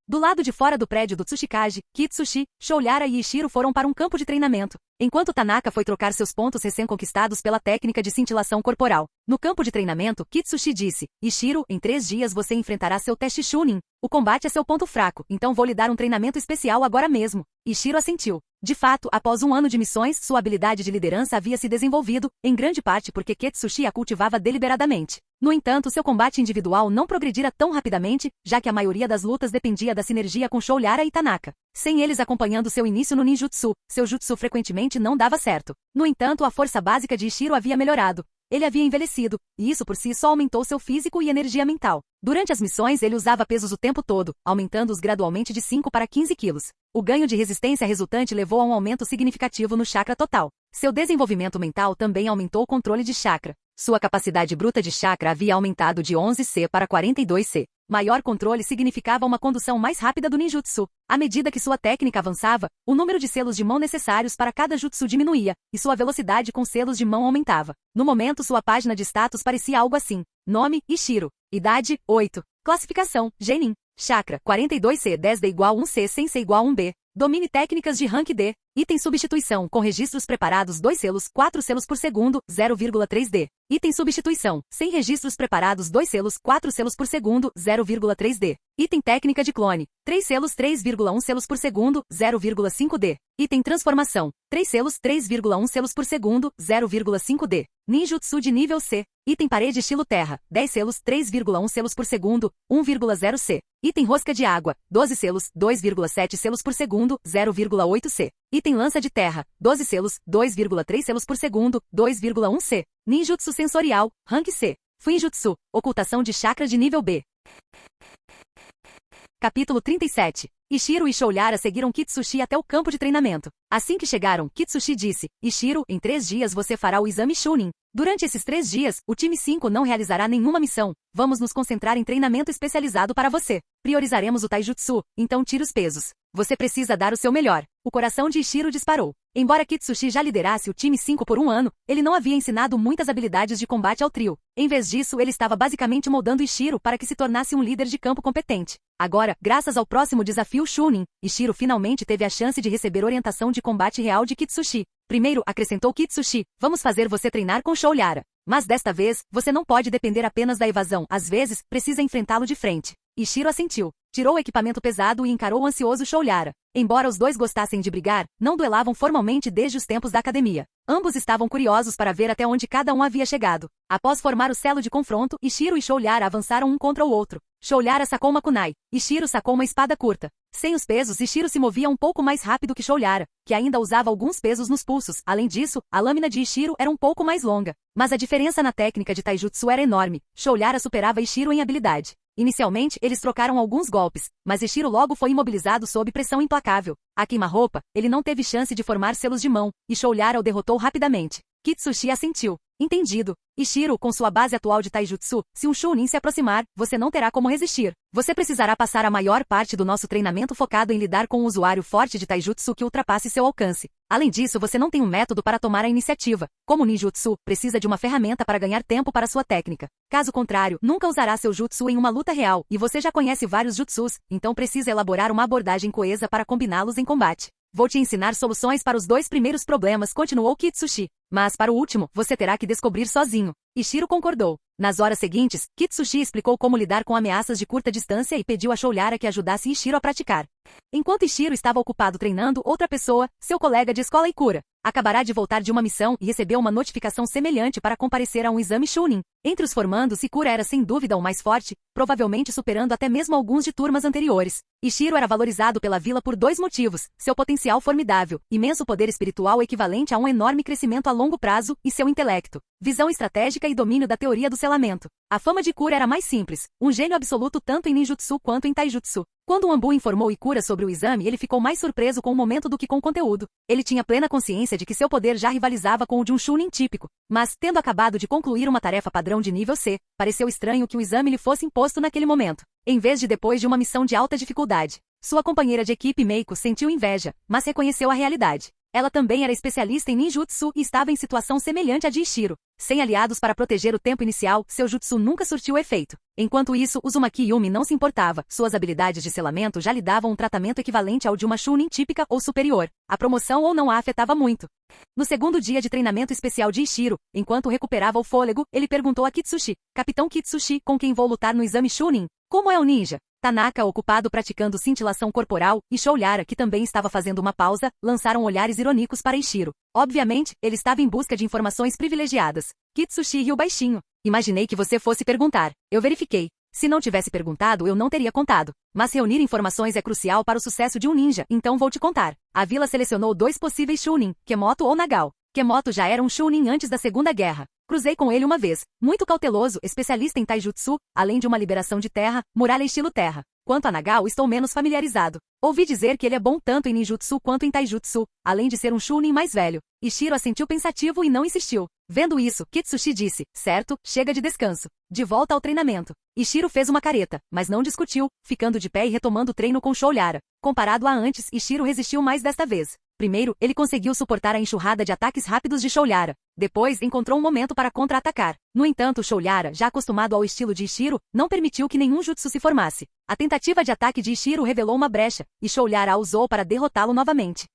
Speaker 2: Do lado de fora do prédio do Tsuchikage, Kitsushi, Shoulyara e Ishiro foram para um campo de treinamento, enquanto Tanaka foi trocar seus pontos recém-conquistados pela técnica de cintilação corporal. No campo de treinamento, Kitsushi disse, Ishiro, em 3 dias você enfrentará seu teste Chunin. O combate é seu ponto fraco, então vou lhe dar um treinamento especial agora mesmo. Ishiro assentiu. De fato, após um ano de missões, sua habilidade de liderança havia se desenvolvido, em grande parte porque Kitsushi a cultivava deliberadamente. No entanto, seu combate individual não progredira tão rapidamente, já que a maioria das lutas dependia da sinergia com Shoulyara e Tanaka. Sem eles acompanhando seu início no ninjutsu, seu jutsu frequentemente não dava certo. No entanto, a força básica de Ishiro havia melhorado. Ele havia envelhecido, e isso por si só aumentou seu físico e energia mental. Durante as missões ele usava pesos o tempo todo, aumentando-os gradualmente de 5 para 15 quilos. O ganho de resistência resultante levou a um aumento significativo no chakra total. Seu desenvolvimento mental também aumentou o controle de chakra. Sua capacidade bruta de chakra havia aumentado de 11C para 42C. Maior controle significava uma condução mais rápida do ninjutsu. À medida que sua técnica avançava, o número de selos de mão necessários para cada jutsu diminuía, e sua velocidade com selos de mão aumentava. No momento, sua página de status parecia algo assim. Nome, Ishiro. Idade, 8. Classificação, Genin. Chakra, 42C, 10D igual 1C sem C igual 1B. Domine técnicas de rank D. Item substituição, com registros preparados 2 selos, 4 selos por segundo, 0,3D. Item substituição, sem registros preparados 2 selos, 4 selos por segundo, 0,3D. Item técnica de clone, 3 selos, 3,1 selos por segundo, 0,5D. Item transformação, 3 selos, 3,1 selos por segundo, 0,5D. Ninjutsu de nível C. Item parede estilo terra, 10 selos, 3,1 selos por segundo, 1,0C. Item rosca de água, 12 selos, 2,7 selos por segundo, 0,8C. Item lança de terra, 12 selos, 2,3 selos por segundo, 2,1C. Ninjutsu sensorial, rank C. Fuinjutsu, ocultação de chakra de nível B. Capítulo 37. Ishiro e Shoulyara seguiram Kitsushi até o campo de treinamento. Assim que chegaram, Kitsushi disse, Ishiro, em 3 dias você fará o exame Chunin. Durante esses 3 dias, o time 5 não realizará nenhuma missão. Vamos nos concentrar em treinamento especializado para você. Priorizaremos o Taijutsu, então tire os pesos. Você precisa dar o seu melhor. O coração de Ishiro disparou. Embora Kitsushi já liderasse o time 5 por um ano, ele não havia ensinado muitas habilidades de combate ao trio. Em vez disso, ele estava basicamente moldando Ishiro para que se tornasse um líder de campo competente. Agora, graças ao próximo desafio Chunin, Ishiro finalmente teve a chance de receber orientação de combate real de Kitsushi. Primeiro, acrescentou Kitsushi, vamos fazer você treinar com Shoulyara. Mas desta vez, você não pode depender apenas da evasão, às vezes, precisa enfrentá-lo de frente. Ishiro assentiu. Tirou o equipamento pesado e encarou o ansioso Shoulyara. Embora os dois gostassem de brigar, não duelavam formalmente desde os tempos da academia. Ambos estavam curiosos para ver até onde cada um havia chegado. Após formar o selo de confronto, Ishiro e Shoulyara avançaram um contra o outro. Shoulyara sacou uma kunai. Ishiro sacou uma espada curta. Sem os pesos, Ishiro se movia um pouco mais rápido que Shoulyara, que ainda usava alguns pesos nos pulsos. Além disso, a lâmina de Ishiro era um pouco mais longa. Mas a diferença na técnica de taijutsu era enorme. Shoulyara superava Ishiro em habilidade. Inicialmente, eles trocaram alguns golpes, mas Ishiro logo foi imobilizado sob pressão implacável. A queima-roupa, ele não teve chance de formar selos de mão, e Shoulyara o derrotou rapidamente. Kitsushi assentiu. Entendido. Ishiro, com sua base atual de taijutsu, se um Chunin se aproximar, você não terá como resistir. Você precisará passar a maior parte do nosso treinamento focado em lidar com um usuário forte de taijutsu que ultrapasse seu alcance. Além disso, você não tem um método para tomar a iniciativa. Como ninjutsu, precisa de uma ferramenta para ganhar tempo para sua técnica. Caso contrário, nunca usará seu jutsu em uma luta real, e você já conhece vários jutsus, então precisa elaborar uma abordagem coesa para combiná-los em combate. Vou te ensinar soluções para os 2 primeiros problemas, continuou Kitsushi. Mas para o último, você terá que descobrir sozinho. Ishiro concordou. Nas horas seguintes, Kitsushi explicou como lidar com ameaças de curta distância e pediu a Shoulyara que ajudasse Ishiro a praticar. Enquanto Ishiro estava ocupado treinando, outra pessoa, seu colega de escola Ikura, acabará de voltar de uma missão e recebeu uma notificação semelhante para comparecer a um exame Chunin. Entre os formandos, Ikura era sem dúvida o mais forte, provavelmente superando até mesmo alguns de turmas anteriores. Ishiro era valorizado pela vila por 2 motivos: seu potencial formidável, imenso poder espiritual equivalente a um enorme crescimento a longo prazo, e seu intelecto, visão estratégica e domínio da teoria do selamento. A fama de Ikura era mais simples, um gênio absoluto tanto em ninjutsu quanto em taijutsu. Quando o Anbu informou Ikura sobre o exame, ele ficou mais surpreso com o momento do que com o conteúdo. Ele tinha plena consciência de que seu poder já rivalizava com o de um Chunin típico, mas, tendo acabado de concluir uma tarefa padrão de nível C, pareceu estranho que o exame lhe fosse imposto naquele momento, em vez de depois de uma missão de alta dificuldade. Sua companheira de equipe Meiko sentiu inveja, mas reconheceu a realidade. Ela também era especialista em ninjutsu e estava em situação semelhante à de Ishiro. Sem aliados para proteger o tempo inicial, seu jutsu nunca surtiu efeito. Enquanto isso, Uzumaki Yumi não se importava. Suas habilidades de selamento já lhe davam um tratamento equivalente ao de uma Chunin típica ou superior. A promoção ou não a afetava muito. No segundo dia de treinamento especial de Ishiro, enquanto recuperava o fôlego, ele perguntou a Kitsushi: Capitão Kitsushi, com quem vou lutar no exame Chunin? Como é o ninja? Tanaka, ocupado praticando cintilação corporal, e Shoulyara, que também estava fazendo uma pausa, lançaram olhares irônicos para Ishiro. Obviamente, ele estava em busca de informações privilegiadas. Kitsushi riu baixinho. Imaginei que você fosse perguntar. Eu verifiquei. Se não tivesse perguntado, eu não teria contado. Mas reunir informações é crucial para o sucesso de um ninja, então vou te contar. A vila selecionou 2 possíveis Chunin, Kemoto ou Nagao. Kemoto já era um Chunin antes da Segunda Guerra. Cruzei com ele uma vez. Muito cauteloso, especialista em taijutsu, além de uma liberação de terra, muralha estilo terra. Quanto a Nagao, estou menos familiarizado. Ouvi dizer que ele é bom tanto em ninjutsu quanto em taijutsu, além de ser um Chunin mais velho. Ishiro assentiu pensativo e não insistiu. Vendo isso, Kitsushi disse: certo, chega de descanso. De volta ao treinamento. Ishiro fez uma careta, mas não discutiu, ficando de pé e retomando o treino com Shoulyara. Comparado a antes, Ishiro resistiu mais desta vez. Primeiro, ele conseguiu suportar a enxurrada de ataques rápidos de Shoulyara. Depois, encontrou um momento para contra-atacar. No entanto, Shoulyara, já acostumado ao estilo de Ishiro, não permitiu que nenhum jutsu se formasse. A tentativa de ataque de Ishiro revelou uma brecha, e Shoulyara a usou para derrotá-lo novamente.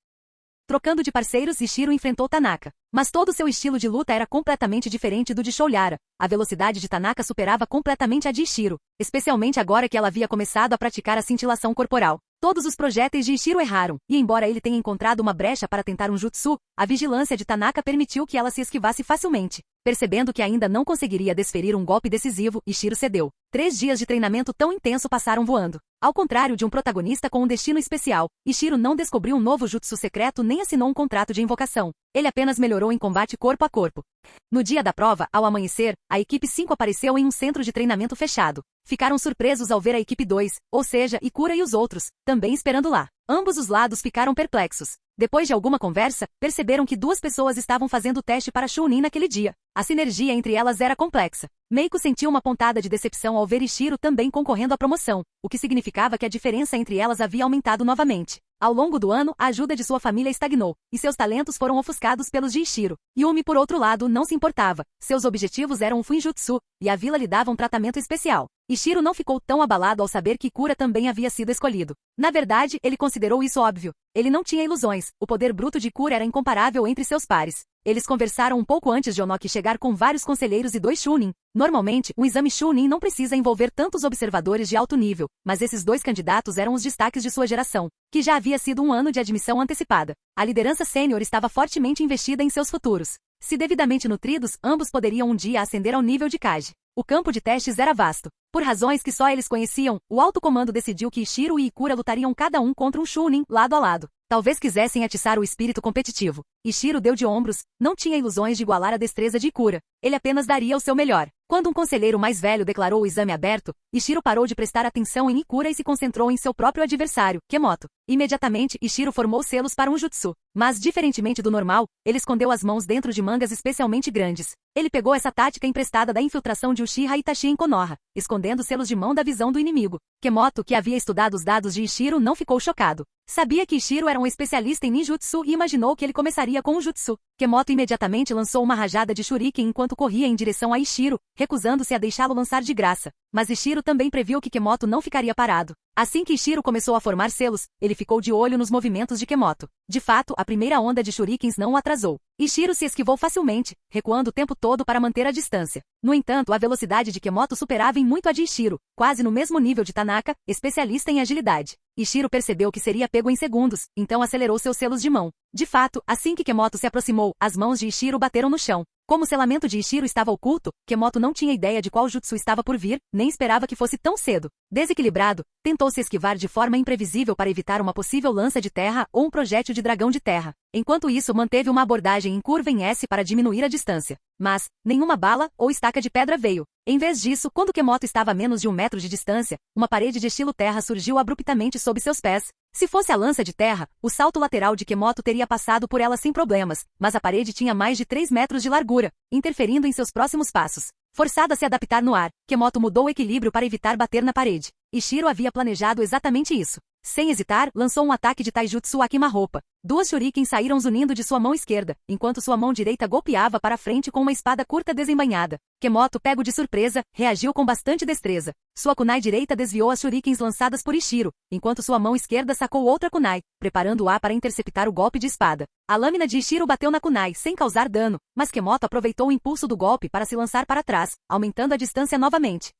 Speaker 2: Trocando de parceiros, Ishiro enfrentou Tanaka. Mas todo seu estilo de luta era completamente diferente do de Shoulyara. A velocidade de Tanaka superava completamente a de Ishiro, especialmente agora que ela havia começado a praticar a cintilação corporal. Todos os projéteis de Ishiro erraram, e embora ele tenha encontrado uma brecha para tentar um jutsu, a vigilância de Tanaka permitiu que ela se esquivasse facilmente. Percebendo que ainda não conseguiria desferir um golpe decisivo, Ishiro cedeu. 3 dias de treinamento tão intenso passaram voando. Ao contrário de um protagonista com um destino especial, Ishiro não descobriu um novo jutsu secreto nem assinou um contrato de invocação. Ele apenas melhorou em combate corpo a corpo. No dia da prova, ao amanhecer, a equipe 5 apareceu em um centro de treinamento fechado. Ficaram surpresos ao ver a equipe 2, ou seja, Ikura e os outros, também esperando lá. Ambos os lados ficaram perplexos. Depois de alguma conversa, perceberam que 2 pessoas estavam fazendo o teste para Chunin naquele dia. A sinergia entre elas era complexa. Meiko sentiu uma pontada de decepção ao ver Ishiro também concorrendo à promoção, o que significava que a diferença entre elas havia aumentado novamente. Ao longo do ano, a ajuda de sua família estagnou, e seus talentos foram ofuscados pelos de Ishiro. Yumi, por outro lado, não se importava. Seus objetivos eram um Fuinjutsu, e a vila lhe dava um tratamento especial. Ishiro não ficou tão abalado ao saber que Ikura também havia sido escolhido. Na verdade, ele considerou isso óbvio. Ele não tinha ilusões. O poder bruto de Ikura era incomparável entre seus pares. Eles conversaram um pouco antes de Onoki chegar com vários conselheiros e 2 Chunin. Normalmente, um exame Chunin não precisa envolver tantos observadores de alto nível, mas esses 2 candidatos eram os destaques de sua geração, que já havia sido um ano de admissão antecipada. A liderança sênior estava fortemente investida em seus futuros. Se devidamente nutridos, ambos poderiam um dia ascender ao nível de Kage. O campo de testes era vasto. Por razões que só eles conheciam, o alto comando decidiu que Ishiro e Ikura lutariam cada um contra um Chunin, lado a lado. Talvez quisessem atiçar o espírito competitivo. Ishiro deu de ombros, não tinha ilusões de igualar a destreza de Ikura. Ele apenas daria o seu melhor. Quando um conselheiro mais velho declarou o exame aberto, Ishiro parou de prestar atenção em Ikura e se concentrou em seu próprio adversário, Kemoto. Imediatamente, Ishiro formou selos para um jutsu. Mas, diferentemente do normal, ele escondeu as mãos dentro de mangas especialmente grandes. Ele pegou essa tática emprestada da infiltração de Uchiha Itachi em Konoha, escondendo selos de mão da visão do inimigo. Kemoto, que havia estudado os dados de Ishiro, não ficou chocado. Sabia que Ishiro era um especialista em ninjutsu e imaginou que ele começaria com um jutsu. Kemoto imediatamente lançou uma rajada de shuriken enquanto corria em direção a Ishiro, recusando-se a deixá-lo lançar de graça. Mas Ishiro também previu que Kemoto não ficaria parado. Assim que Ishiro começou a formar selos, ele ficou de olho nos movimentos de Kemoto. De fato, a primeira onda de shurikens não o atrasou. Ishiro se esquivou facilmente, recuando o tempo todo para manter a distância. No entanto, a velocidade de Kemoto superava em muito a de Ishiro, quase no mesmo nível de Tanaka, especialista em agilidade. Ishiro percebeu que seria pego em segundos, então acelerou seus selos de mão. De fato, assim que Kemoto se aproximou, as mãos de Ishiro bateram no chão. Como o selamento de Ishiro estava oculto, Kemoto não tinha ideia de qual jutsu estava por vir, nem esperava que fosse tão cedo. Desequilibrado, tentou se esquivar de forma imprevisível para evitar uma possível lança de terra ou um projétil de dragão de terra. Enquanto isso, manteve uma abordagem em curva em S para diminuir a distância. Mas, nenhuma bala ou estaca de pedra veio. Em vez disso, quando Kemoto estava a menos de 1 metro de distância, uma parede de estilo terra surgiu abruptamente sob seus pés. Se fosse a lança de terra, o salto lateral de Kemoto teria passado por ela sem problemas, mas a parede tinha mais de 3 metros de largura, interferindo em seus próximos passos. Forçado a se adaptar no ar, Kemoto mudou o equilíbrio para evitar bater na parede. Ishiro havia planejado exatamente isso. Sem hesitar, lançou um ataque de taijutsu a queima-roupa. 2 shurikens saíram zunindo de sua mão esquerda, enquanto sua mão direita golpeava para frente com uma espada curta desembainhada. Kemoto, pego de surpresa, reagiu com bastante destreza. Sua kunai direita desviou as shurikens lançadas por Ishiro, enquanto sua mão esquerda sacou outra kunai, preparando-a para interceptar o golpe de espada. A lâmina de Ishiro bateu na kunai sem causar dano, mas Kemoto aproveitou o impulso do golpe para se lançar para trás, aumentando a distância novamente.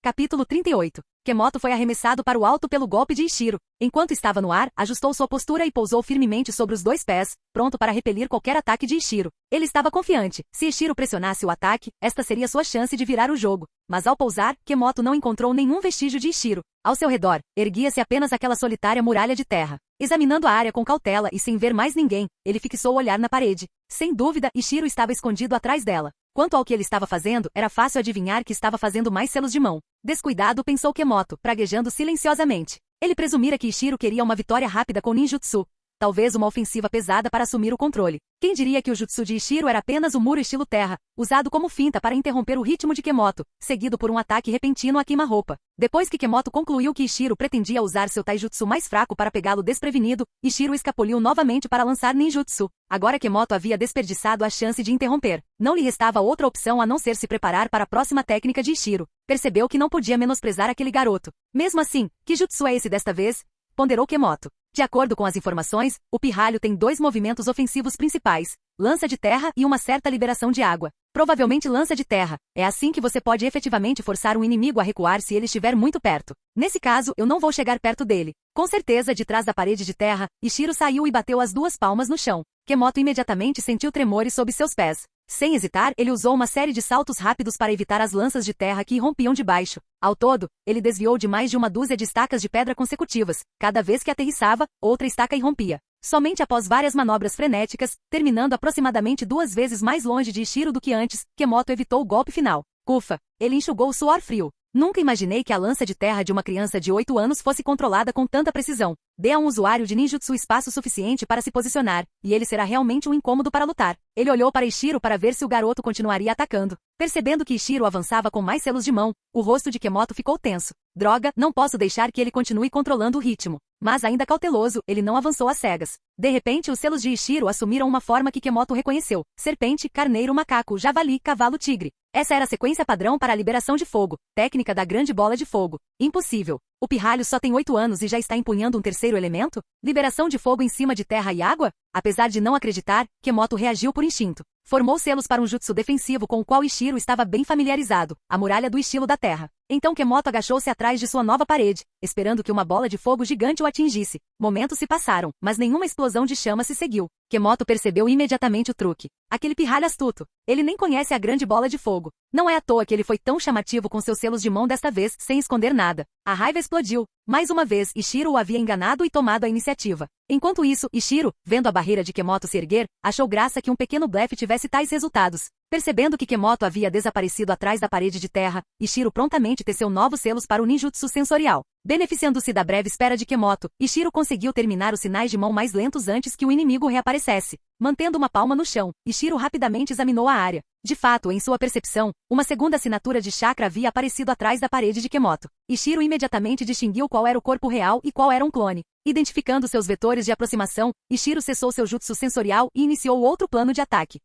Speaker 2: Capítulo 38. Kemoto foi arremessado para o alto pelo golpe de Ishiro. Enquanto estava no ar, ajustou sua postura e pousou firmemente sobre os 2 pés, pronto para repelir qualquer ataque de Ishiro. Ele estava confiante. Se Ishiro pressionasse o ataque, esta seria sua chance de virar o jogo. Mas ao pousar, Kemoto não encontrou nenhum vestígio de Ishiro. Ao seu redor, erguia-se apenas aquela solitária muralha de terra. Examinando a área com cautela e sem ver mais ninguém, ele fixou o olhar na parede. Sem dúvida, Ishiro estava escondido atrás dela. Quanto ao que ele estava fazendo, era fácil adivinhar que estava fazendo mais selos de mão. Descuidado, pensou Kemoto, praguejando silenciosamente. Ele presumira que Ishiro queria uma vitória rápida com ninjutsu. Talvez uma ofensiva pesada para assumir o controle. Quem diria que o jutsu de Ishiro era apenas o muro estilo terra, usado como finta para interromper o ritmo de Kemoto, seguido por um ataque repentino a queima-roupa. Depois que Kemoto concluiu que Ishiro pretendia usar seu taijutsu mais fraco para pegá-lo desprevenido, Ishiro escapuliu novamente para lançar ninjutsu. Agora Kemoto havia desperdiçado a chance de interromper. Não lhe restava outra opção a não ser se preparar para a próxima técnica de Ishiro. Percebeu que não podia menosprezar aquele garoto. Mesmo assim, que jutsu é esse desta vez? Ponderou Kemoto. De acordo com as informações, o pirralho tem 2 movimentos ofensivos principais, lança de terra e uma certa liberação de água. Provavelmente lança de terra. É assim que você pode efetivamente forçar um inimigo a recuar se ele estiver muito perto. Nesse caso, eu não vou chegar perto dele. Com certeza, de trás da parede de terra, Ishiro saiu e bateu as 2 palmas no chão. Kemoto imediatamente sentiu tremores sob seus pés. Sem hesitar, ele usou uma série de saltos rápidos para evitar as lanças de terra que irrompiam de baixo. Ao todo, ele desviou de mais de 1 dúzia de estacas de pedra consecutivas. Cada vez que aterrissava, outra estaca irrompia. Somente após várias manobras frenéticas, terminando aproximadamente 2 vezes mais longe de Ishiro do que antes, Kemoto evitou o golpe final. Ufa! Ele enxugou o suor frio. Nunca imaginei que a lança de terra de uma criança de 8 anos fosse controlada com tanta precisão. Dê a um usuário de ninjutsu espaço suficiente para se posicionar, e ele será realmente um incômodo para lutar. Ele olhou para Ishiro para ver se o garoto continuaria atacando. Percebendo que Ishiro avançava com mais selos de mão, o rosto de Kemoto ficou tenso. Droga, não posso deixar que ele continue controlando o ritmo. Mas ainda cauteloso, ele não avançou às cegas. De repente, os selos de Ishiro assumiram uma forma que Kemoto reconheceu. Serpente, carneiro, macaco, javali, cavalo, tigre. Essa era a sequência padrão para a liberação de fogo. Técnica da grande bola de fogo. Impossível. O pirralho só tem 8 anos e já está empunhando um terceiro elemento? Liberação de fogo em cima de terra e água? Apesar de não acreditar, Kemoto reagiu por instinto. Formou selos para um jutsu defensivo com o qual Ishiro estava bem familiarizado, a muralha do estilo da terra. Então Kemoto agachou-se atrás de sua nova parede, esperando que uma bola de fogo gigante o atingisse. Momentos se passaram, mas nenhuma explosão de chama se seguiu. Kemoto percebeu imediatamente o truque. Aquele pirralho astuto. Ele nem conhece a grande bola de fogo. Não é à toa que ele foi tão chamativo com seus selos de mão desta vez, sem esconder nada. A raiva explodiu. Mais uma vez, Ishiro o havia enganado e tomado a iniciativa. Enquanto isso, Ishiro, vendo a barreira de Kemoto se erguer, achou graça que um pequeno blefe tivesse tais resultados. Percebendo que Kemoto havia desaparecido atrás da parede de terra, Ishiro prontamente teceu novos selos para o ninjutsu sensorial. Beneficiando-se da breve espera de Kemoto, Ishiro conseguiu terminar os sinais de mão mais lentos antes que o inimigo reaparecesse. Mantendo uma palma no chão, Ishiro rapidamente examinou a área. De fato, em sua percepção, uma segunda assinatura de chakra havia aparecido atrás da parede de Kemoto. Ishiro imediatamente distinguiu qual era o corpo real e qual era um clone. Identificando seus vetores de aproximação, Ishiro cessou seu jutsu sensorial e iniciou outro plano de ataque.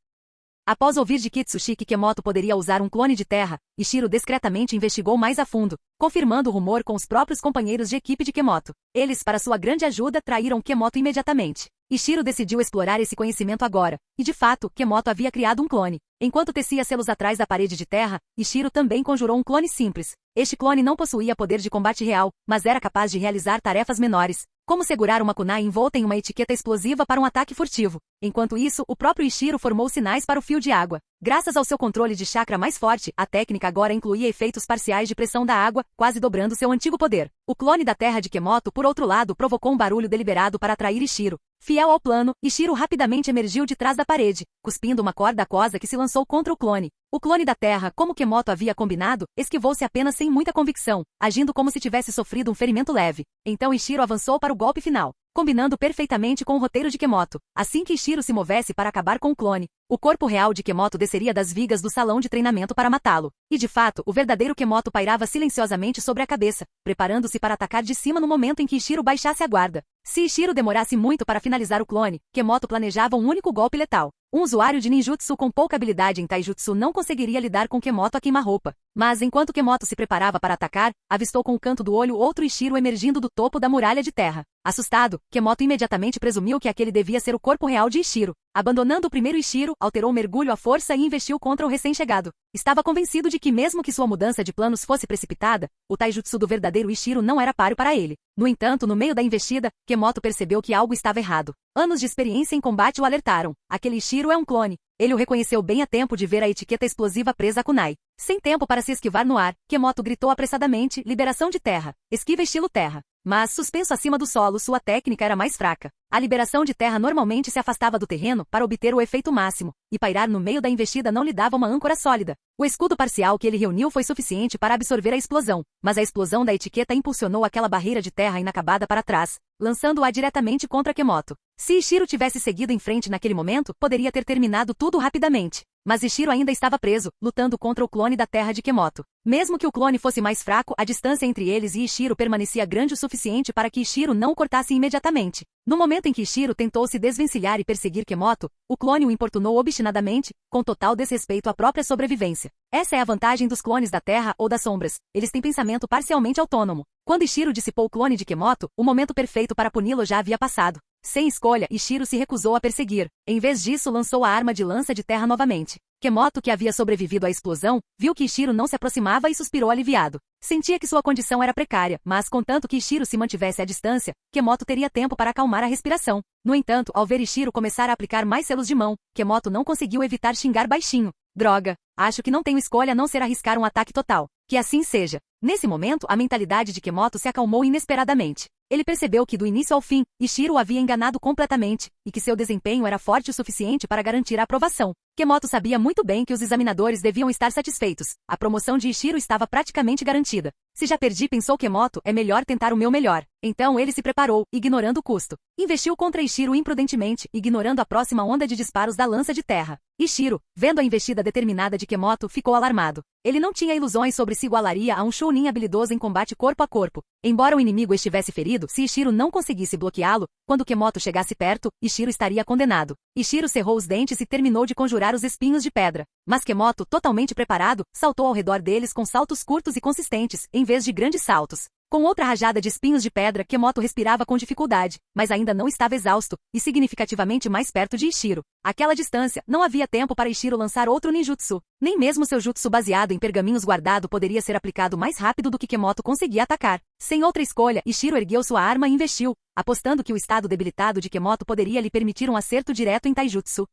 Speaker 2: Após ouvir de Kitsushi que Kemoto poderia usar um clone de terra, Ishiro discretamente investigou mais a fundo, confirmando o rumor com os próprios companheiros de equipe de Kemoto. Eles, para sua grande ajuda, traíram Kemoto imediatamente. Ishiro decidiu explorar esse conhecimento agora, e de fato, Kemoto havia criado um clone. Enquanto tecia selos atrás da parede de terra, Ishiro também conjurou um clone simples. Este clone não possuía poder de combate real, mas era capaz de realizar tarefas menores, como segurar uma kunai envolta em uma etiqueta explosiva para um ataque furtivo. Enquanto isso, o próprio Ishiro formou sinais para o fio de água. Graças ao seu controle de chakra mais forte, a técnica agora incluía efeitos parciais de pressão da água, quase dobrando seu antigo poder. O clone da terra de Kemoto, por outro lado, provocou um barulho deliberado para atrair Ishiro. Fiel ao plano, Ishiro rapidamente emergiu de trás da parede, cuspindo uma corda aquosa que se lançou contra o clone. O clone da terra, como Kemoto havia combinado, esquivou-se apenas sem muita convicção, agindo como se tivesse sofrido um ferimento leve. Então Ishiro avançou para o golpe final, combinando perfeitamente com o roteiro de Kemoto. Assim que Ishiro se movesse para acabar com o clone, o corpo real de Kemoto desceria das vigas do salão de treinamento para matá-lo. E de fato, o verdadeiro Kemoto pairava silenciosamente sobre a cabeça, preparando-se para atacar de cima no momento em que Ishiro baixasse a guarda. Se Ishiro demorasse muito para finalizar o clone, Kemoto planejava um único golpe letal. Um usuário de ninjutsu com pouca habilidade em taijutsu não conseguiria lidar com Kemoto a queima-roupa. Mas enquanto Kemoto se preparava para atacar, avistou com o canto do olho outro Ishiro emergindo do topo da muralha de terra. Assustado, Kemoto imediatamente presumiu que aquele devia ser o corpo real de Ishiro. Abandonando o primeiro Ishiro, alterou o mergulho à força e investiu contra o recém-chegado. Estava convencido de que mesmo que sua mudança de planos fosse precipitada, o taijutsu do verdadeiro Ishiro não era páreo para ele. No entanto, no meio da investida, Kemoto percebeu que algo estava errado. Anos de experiência em combate o alertaram. Aquele Ishiro é um clone. Ele o reconheceu bem a tempo de ver a etiqueta explosiva presa à kunai. Sem tempo para se esquivar no ar, Kemoto gritou apressadamente, liberação de terra. Esquiva estilo terra. Mas, suspenso acima do solo, sua técnica era mais fraca. A liberação de terra normalmente se afastava do terreno para obter o efeito máximo, e pairar no meio da investida não lhe dava uma âncora sólida. O escudo parcial que ele reuniu foi suficiente para absorver a explosão, mas a explosão da etiqueta impulsionou aquela barreira de terra inacabada para trás, lançando-a diretamente contra Kemoto. Se Ishiro tivesse seguido em frente naquele momento, poderia ter terminado tudo rapidamente. Mas Ishiro ainda estava preso, lutando contra o clone da terra de Kemoto. Mesmo que o clone fosse mais fraco, a distância entre eles e Ishiro permanecia grande o suficiente para que Ishiro não o cortasse imediatamente. No momento em que Ishiro tentou se desvencilhar e perseguir Kemoto, o clone o importunou obstinadamente, com total desrespeito à própria sobrevivência. Essa é a vantagem dos clones da Terra ou das Sombras. Eles têm pensamento parcialmente autônomo. Quando Ishiro dissipou o clone de Kemoto, o momento perfeito para puni-lo já havia passado. Sem escolha, Ishiro se recusou a perseguir. Em vez disso, lançou a arma de lança de terra novamente. Kemoto, que havia sobrevivido à explosão, viu que Ishiro não se aproximava e suspirou aliviado. Sentia que sua condição era precária, mas contanto que Ishiro se mantivesse à distância, Kemoto teria tempo para acalmar a respiração. No entanto, ao ver Ishiro começar a aplicar mais selos de mão, Kemoto não conseguiu evitar xingar baixinho. Droga, acho que não tenho escolha a não ser arriscar um ataque total. Que assim seja. Nesse momento, a mentalidade de Kemoto se acalmou inesperadamente. Ele percebeu que do início ao fim, Ishiro o havia enganado completamente, e que seu desempenho era forte o suficiente para garantir a aprovação. Kemoto sabia muito bem que os examinadores deviam estar satisfeitos. A promoção de Ishiro estava praticamente garantida. Se já perdi, pensou Kemoto, é melhor tentar o meu melhor. Então ele se preparou, ignorando o custo. Investiu contra Ishiro imprudentemente, ignorando a próxima onda de disparos da lança de terra. Ishiro, vendo a investida determinada de Kemoto, ficou alarmado. Ele não tinha ilusões sobre se igualaria a um Chunin habilidoso em combate corpo a corpo. Embora o inimigo estivesse ferido, se Ishiro não conseguisse bloqueá-lo, quando Kemoto chegasse perto, Ishiro estaria condenado. Ishiro cerrou os dentes e terminou de conjurar os espinhos de pedra. Mas Kemoto, totalmente preparado, saltou ao redor deles com saltos curtos e consistentes, em vez de grandes saltos. Com outra rajada de espinhos de pedra, Kemoto respirava com dificuldade, mas ainda não estava exausto, e significativamente mais perto de Ishiro. Àquela distância, não havia tempo para Ishiro lançar outro ninjutsu. Nem mesmo seu jutsu baseado em pergaminhos guardado poderia ser aplicado mais rápido do que Kemoto conseguia atacar. Sem outra escolha, Ishiro ergueu sua arma e investiu, apostando que o estado debilitado de Kemoto poderia lhe permitir um acerto direto em taijutsu.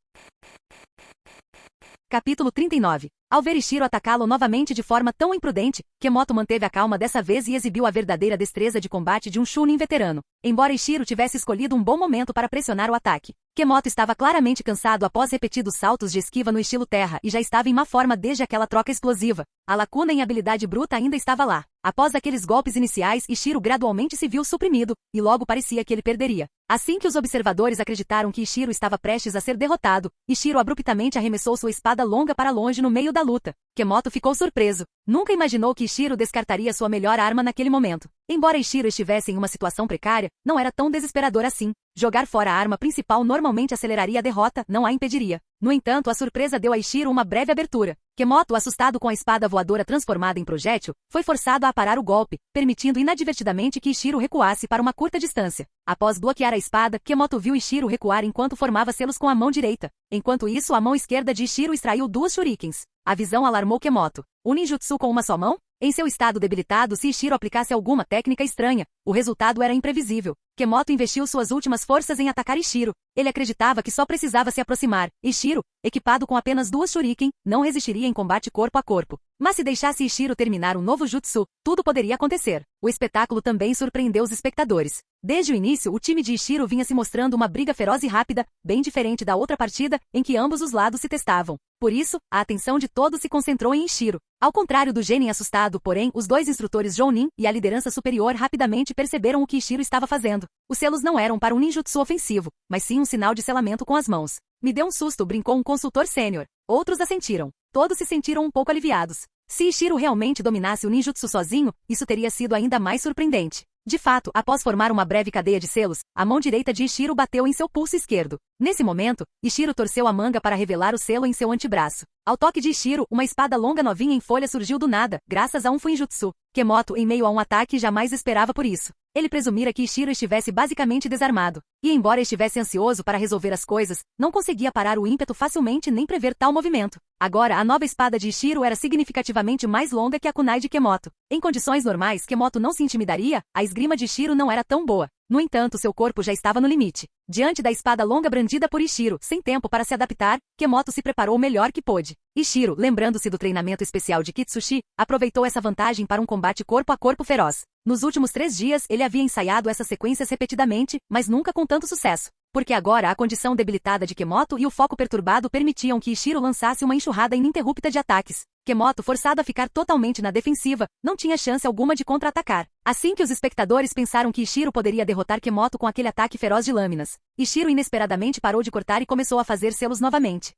Speaker 2: Capítulo 39. Ao ver Ishiro atacá-lo novamente de forma tão imprudente, Kemoto manteve a calma dessa vez e exibiu a verdadeira destreza de combate de um Chunin veterano. Embora Ishiro tivesse escolhido um bom momento para pressionar o ataque, Kemoto estava claramente cansado após repetidos saltos de esquiva no estilo terra e já estava em má forma desde aquela troca explosiva. A lacuna em habilidade bruta ainda estava lá. Após aqueles golpes iniciais, Ishiro gradualmente se viu suprimido, e logo parecia que ele perderia. Assim que os observadores acreditaram que Ishiro estava prestes a ser derrotado, Ishiro abruptamente arremessou sua espada longa para longe no meio da luta. Kemoto ficou surpreso. Nunca imaginou que Ishiro descartaria sua melhor arma naquele momento. Embora Ishiro estivesse em uma situação precária, não era tão desesperador assim. Jogar fora a arma principal normalmente aceleraria a derrota, não a impediria. No entanto, a surpresa deu a Ishiro uma breve abertura. Kemoto, assustado com a espada voadora transformada em projétil, foi forçado a parar o golpe, permitindo inadvertidamente que Ishiro recuasse para uma curta distância. Após bloquear a espada, Kemoto viu Ishiro recuar enquanto formava selos com a mão direita. Enquanto isso, a mão esquerda de Ishiro extraiu 2 shurikens. A visão alarmou Kemoto. O ninjutsu com uma só mão? Em seu estado debilitado, se Ishiro aplicasse alguma técnica estranha, o resultado era imprevisível. Kemoto investiu suas últimas forças em atacar Ishiro. Ele acreditava que só precisava se aproximar. Ishiro, equipado com apenas 2 shuriken, não resistiria em combate corpo a corpo. Mas se deixasse Ishiro terminar um novo jutsu, tudo poderia acontecer. O espetáculo também surpreendeu os espectadores. Desde o início, o time de Ishiro vinha se mostrando uma briga feroz e rápida, bem diferente da outra partida, em que ambos os lados se testavam. Por isso, a atenção de todos se concentrou em Ishiro. Ao contrário do genin assustado, porém, os 2 instrutores Jounin e a liderança superior rapidamente perceberam o que Ishiro estava fazendo. Os selos não eram para um ninjutsu ofensivo, mas sim um sinal de selamento com as mãos. Me deu um susto, brincou um consultor sênior. Outros assentiram. Todos se sentiram um pouco aliviados. Se Ishiro realmente dominasse o ninjutsu sozinho, isso teria sido ainda mais surpreendente. De fato, após formar uma breve cadeia de selos, a mão direita de Ishiro bateu em seu pulso esquerdo. Nesse momento, Ishiro torceu a manga para revelar o selo em seu antebraço. Ao toque de Ishiro, uma espada longa novinha em folha surgiu do nada, graças a um fuinjutsu. Kemoto, em meio a um ataque, jamais esperava por isso. Ele presumira que Ishiro estivesse basicamente desarmado. E embora estivesse ansioso para resolver as coisas, não conseguia parar o ímpeto facilmente nem prever tal movimento. Agora, a nova espada de Ishiro era significativamente mais longa que a kunai de Kemoto. Em condições normais, Kemoto não se intimidaria, a esgrima de Ishiro não era tão boa. No entanto, seu corpo já estava no limite. Diante da espada longa brandida por Ishiro, sem tempo para se adaptar, Kemoto se preparou o melhor que pôde. Ishiro, lembrando-se do treinamento especial de Kitsushi, aproveitou essa vantagem para um combate corpo a corpo feroz. Nos últimos 3 dias, ele havia ensaiado essas sequências repetidamente, mas nunca com tanto sucesso. Porque agora a condição debilitada de Kemoto e o foco perturbado permitiam que Ishiro lançasse uma enxurrada ininterrupta de ataques. Kemoto, forçado a ficar totalmente na defensiva, não tinha chance alguma de contra-atacar. Assim que os espectadores pensaram que Ishiro poderia derrotar Kemoto com aquele ataque feroz de lâminas, Ishiro inesperadamente parou de cortar e começou a fazer selos novamente.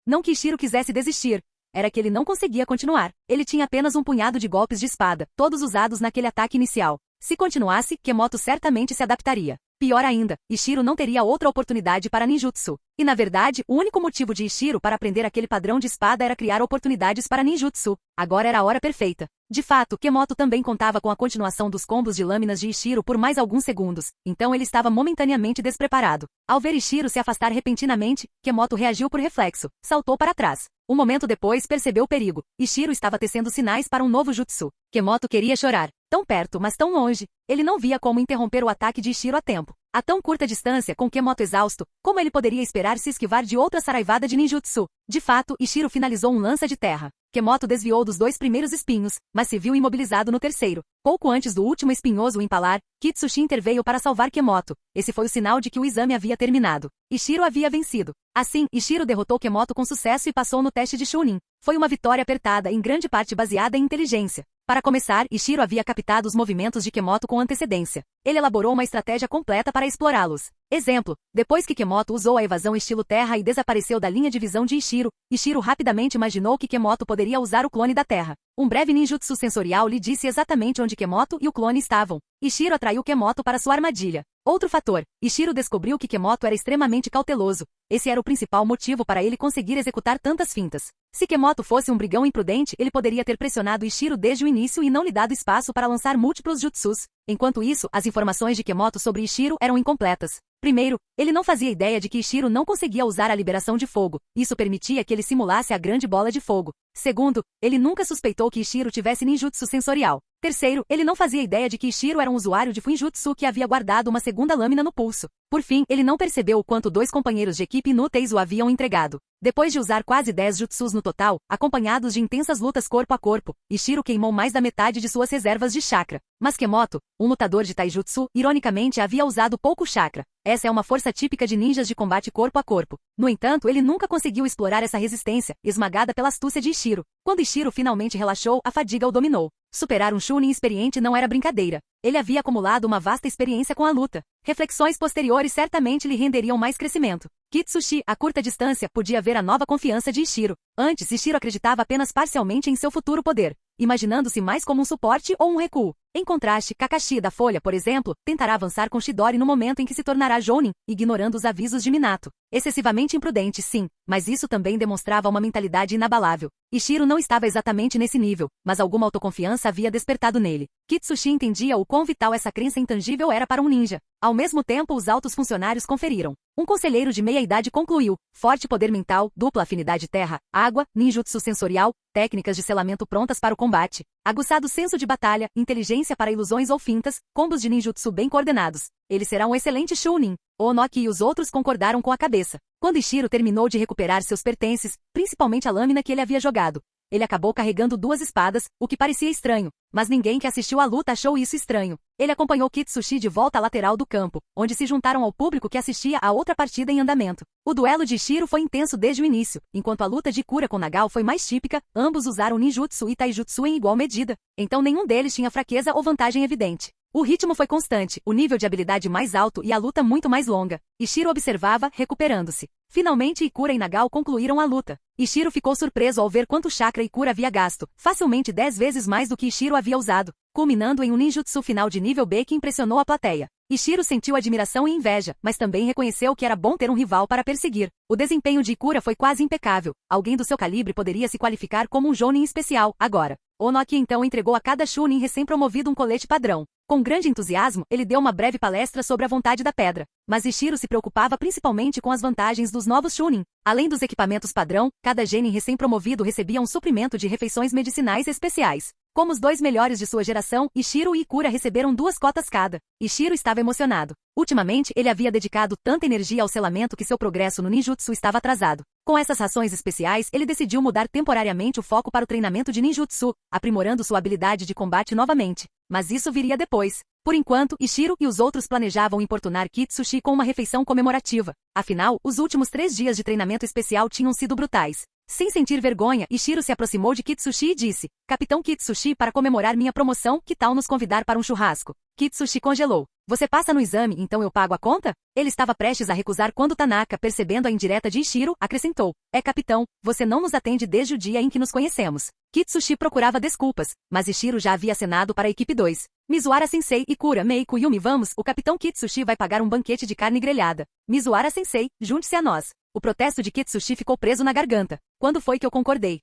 Speaker 2: Não que Ishiro quisesse desistir, era que ele não conseguia continuar. Ele tinha apenas um punhado de golpes de espada, todos usados naquele ataque inicial. Se continuasse, Kemoto certamente se adaptaria. Pior ainda, Ishiro não teria outra oportunidade para ninjutsu. E na verdade, o único motivo de Ishiro para aprender aquele padrão de espada era criar oportunidades para ninjutsu. Agora era a hora perfeita. De fato, Kemoto também contava com a continuação dos combos de lâminas de Ishiro por mais alguns segundos, então ele estava momentaneamente despreparado. Ao ver Ishiro se afastar repentinamente, Kemoto reagiu por reflexo, saltou para trás. Um momento depois percebeu o perigo. Ishiro estava tecendo sinais para um novo jutsu. Kemoto queria chorar. Tão perto, mas tão longe. Ele não via como interromper o ataque de Ishiro a tempo. A tão curta distância, com Kemoto exausto, como ele poderia esperar se esquivar de outra saraivada de ninjutsu? De fato, Ishiro finalizou um lança de terra. Kemoto desviou dos 2 primeiros espinhos, mas se viu imobilizado no terceiro. Pouco antes do último espinhoso o empalar, Kitsushi interveio para salvar Kemoto. Esse foi o sinal de que o exame havia terminado. Ishiro havia vencido. Assim, Ishiro derrotou Kemoto com sucesso e passou no teste de Chunin. Foi uma vitória apertada, em grande parte baseada em inteligência. Para começar, Ishiro havia captado os movimentos de Kemoto com antecedência. Ele elaborou uma estratégia completa para explorá-los. Exemplo, depois que Kemoto usou a evasão estilo terra e desapareceu da linha de visão de Ishiro, Ishiro rapidamente imaginou que Kemoto poderia usar o clone da terra. Um breve ninjutsu sensorial lhe disse exatamente onde Kemoto e o clone estavam. Ishiro atraiu Kemoto para sua armadilha. Outro fator, Ishiro descobriu que Kemoto era extremamente cauteloso. Esse era o principal motivo para ele conseguir executar tantas fintas. Se Kemoto fosse um brigão imprudente, ele poderia ter pressionado Ishiro desde o início e não lhe dado espaço para lançar múltiplos jutsus. Enquanto isso, as informações de Kemoto sobre Ishiro eram incompletas. Primeiro, ele não fazia ideia de que Ishiro não conseguia usar a liberação de fogo. Isso permitia que ele simulasse a grande bola de fogo. Segundo, ele nunca suspeitou que Ishiro tivesse ninjutsu sensorial. Terceiro, ele não fazia ideia de que Ishiro era um usuário de Fuinjutsu que havia guardado uma segunda lâmina no pulso. Por fim, ele não percebeu o quanto dois companheiros de equipe inúteis o haviam entregado. Depois de usar quase 10 jutsus no total, acompanhados de intensas lutas corpo a corpo, Ishiro queimou mais da metade de suas reservas de chakra. Mas Kemoto, um lutador de taijutsu, ironicamente havia usado pouco chakra. Essa é uma força típica de ninjas de combate corpo a corpo. No entanto, ele nunca conseguiu explorar essa resistência, esmagada pela astúcia de Ishiro. Quando Ishiro finalmente relaxou, a fadiga o dominou. Superar um Chunin experiente não era brincadeira. Ele havia acumulado uma vasta experiência com a luta. Reflexões posteriores certamente lhe renderiam mais crescimento. Kitsushi, a curta distância, podia ver a nova confiança de Ishiro. Antes, Ishiro acreditava apenas parcialmente em seu futuro poder, imaginando-se mais como um suporte ou um recuo. Em contraste, Kakashi da Folha, por exemplo, tentará avançar com Chidori no momento em que se tornará Jounin, ignorando os avisos de Minato. Excessivamente imprudente, sim, mas isso também demonstrava uma mentalidade inabalável. Ishiro não estava exatamente nesse nível, mas alguma autoconfiança havia despertado nele. Kitsushi entendia o quão vital essa crença intangível era para um ninja. Ao mesmo tempo, os altos funcionários conferiram. Um conselheiro de meia-idade concluiu: forte poder mental, dupla afinidade terra, água, ninjutsu sensorial, técnicas de selamento prontas para o combate, aguçado senso de batalha, inteligência para ilusões ou fintas, combos de ninjutsu bem coordenados. Ele será um excelente Chunin. Onoki e os outros concordaram com a cabeça. Quando Ishiro terminou de recuperar seus pertences, principalmente a lâmina que ele havia jogado, ele acabou carregando duas espadas, o que parecia estranho, mas ninguém que assistiu à luta achou isso estranho. Ele acompanhou Kitsushi de volta à lateral do campo, onde se juntaram ao público que assistia a outra partida em andamento. O duelo de Ishiro foi intenso desde o início, enquanto a luta de Ikura com Nagao foi mais típica, ambos usaram ninjutsu e taijutsu em igual medida, então nenhum deles tinha fraqueza ou vantagem evidente. O ritmo foi constante, o nível de habilidade mais alto e a luta muito mais longa. Ishiro observava, recuperando-se. Finalmente Ikura e Nagao concluíram a luta. Ishiro ficou surpreso ao ver quanto chakra Ikura havia gasto, facilmente 10 vezes mais do que Ishiro havia usado, culminando em um ninjutsu final de nível B que impressionou a plateia. Ishiro sentiu admiração e inveja, mas também reconheceu que era bom ter um rival para perseguir. O desempenho de Ikura foi quase impecável. Alguém do seu calibre poderia se qualificar como um Jounin especial, agora. Onoki então entregou a cada Chunin recém-promovido um colete padrão. Com grande entusiasmo, ele deu uma breve palestra sobre a vontade da pedra. Mas Ishiro se preocupava principalmente com as vantagens dos novos Chunin. Além dos equipamentos padrão, cada genin recém-promovido recebia um suprimento de refeições medicinais especiais. Como os dois melhores de sua geração, Ishiro e Ikura receberam 2 cotas cada. Ishiro estava emocionado. Ultimamente, ele havia dedicado tanta energia ao selamento que seu progresso no ninjutsu estava atrasado. Com essas rações especiais, ele decidiu mudar temporariamente o foco para o treinamento de ninjutsu, aprimorando sua habilidade de combate novamente. Mas isso viria depois. Por enquanto, Ishiro e os outros planejavam importunar Kitsushi com uma refeição comemorativa. Afinal, os últimos 3 dias de treinamento especial tinham sido brutais. Sem sentir vergonha, Ishiro se aproximou de Kitsushi e disse: Capitão Kitsushi, para comemorar minha promoção, que tal nos convidar para um churrasco? Kitsushi congelou. Você passa no exame, então eu pago a conta? Ele estava prestes a recusar quando Tanaka, percebendo a indireta de Ishiro, acrescentou: capitão, você não nos atende desde o dia em que nos conhecemos. Kitsushi procurava desculpas, mas Ishiro já havia acenado para a equipe 2. Mizuhara-sensei, Ikura, Meiko e Yumi, vamos, o capitão Kitsushi vai pagar um banquete de carne grelhada. Mizuhara-sensei, junte-se a nós. O protesto de Kitsushi ficou preso na garganta. Quando foi que eu concordei?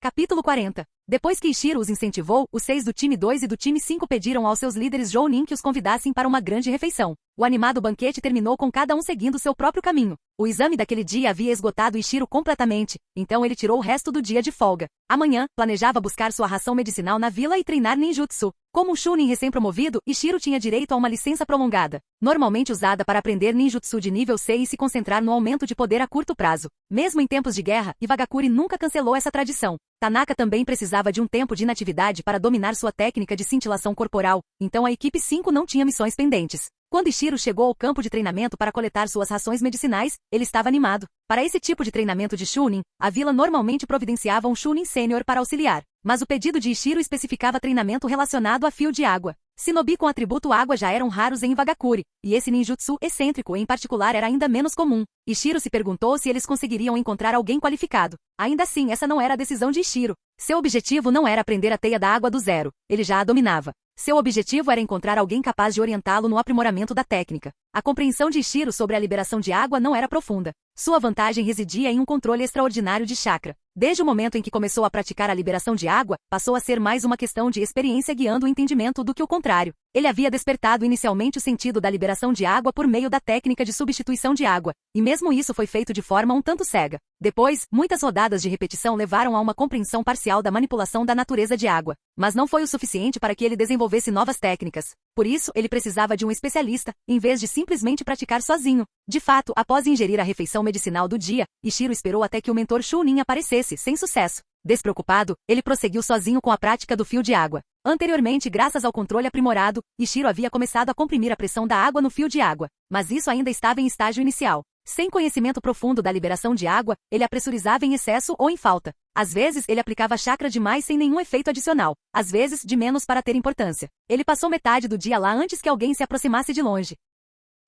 Speaker 2: Capítulo 40. Depois que Ishiro os incentivou, os 6 do time 2 e do time 5 pediram aos seus líderes Jounin que os convidassem para uma grande refeição. O animado banquete terminou com cada um seguindo seu próprio caminho. O exame daquele dia havia esgotado Ishiro completamente, então ele tirou o resto do dia de folga. Amanhã, planejava buscar sua ração medicinal na vila e treinar ninjutsu. Como um Chunin recém-promovido, Ishiro tinha direito a uma licença prolongada, normalmente usada para aprender ninjutsu de nível C e se concentrar no aumento de poder a curto prazo. Mesmo em tempos de guerra, Iwagakure nunca cancelou essa tradição. Tanaka também precisava de um tempo de inatividade para dominar sua técnica de cintilação corporal, então a equipe 5 não tinha missões pendentes. Quando Ishiro chegou ao campo de treinamento para coletar suas rações medicinais, ele estava animado. Para esse tipo de treinamento de Chunin, a vila normalmente providenciava um Chunin sênior para auxiliar, mas o pedido de Ishiro especificava treinamento relacionado a fio de água. Shinobi com atributo água já eram raros em Iwagakure, e esse ninjutsu excêntrico em particular era ainda menos comum. Ishiro se perguntou se eles conseguiriam encontrar alguém qualificado. Ainda assim, essa não era a decisão de Ishiro. Seu objetivo não era aprender a teia da água do zero, ele já a dominava. Seu objetivo era encontrar alguém capaz de orientá-lo no aprimoramento da técnica. A compreensão de Ishiro sobre a liberação de água não era profunda. Sua vantagem residia em um controle extraordinário de chakra. Desde o momento em que começou a praticar a liberação de água, passou a ser mais uma questão de experiência guiando o entendimento do que o contrário. Ele havia despertado inicialmente o sentido da liberação de água por meio da técnica de substituição de água, e mesmo isso foi feito de forma um tanto cega. Depois, muitas rodadas de repetição levaram a uma compreensão parcial da manipulação da natureza de água, mas não foi o suficiente para que ele desenvolvesse novas técnicas. Por isso, ele precisava de um especialista, em vez de simplesmente praticar sozinho. De fato, após ingerir a refeição medicinal do dia, Ichiro esperou até que o mentor Chunin aparecesse, sem sucesso. Despreocupado, ele prosseguiu sozinho com a prática do fio de água. Anteriormente, graças ao controle aprimorado, Ichiro havia começado a comprimir a pressão da água no fio de água, mas isso ainda estava em estágio inicial. Sem conhecimento profundo da liberação de água, ele a pressurizava em excesso ou em falta. Às vezes, ele aplicava chakra demais sem nenhum efeito adicional, às vezes, de menos para ter importância. Ele passou metade do dia lá antes que alguém se aproximasse de longe.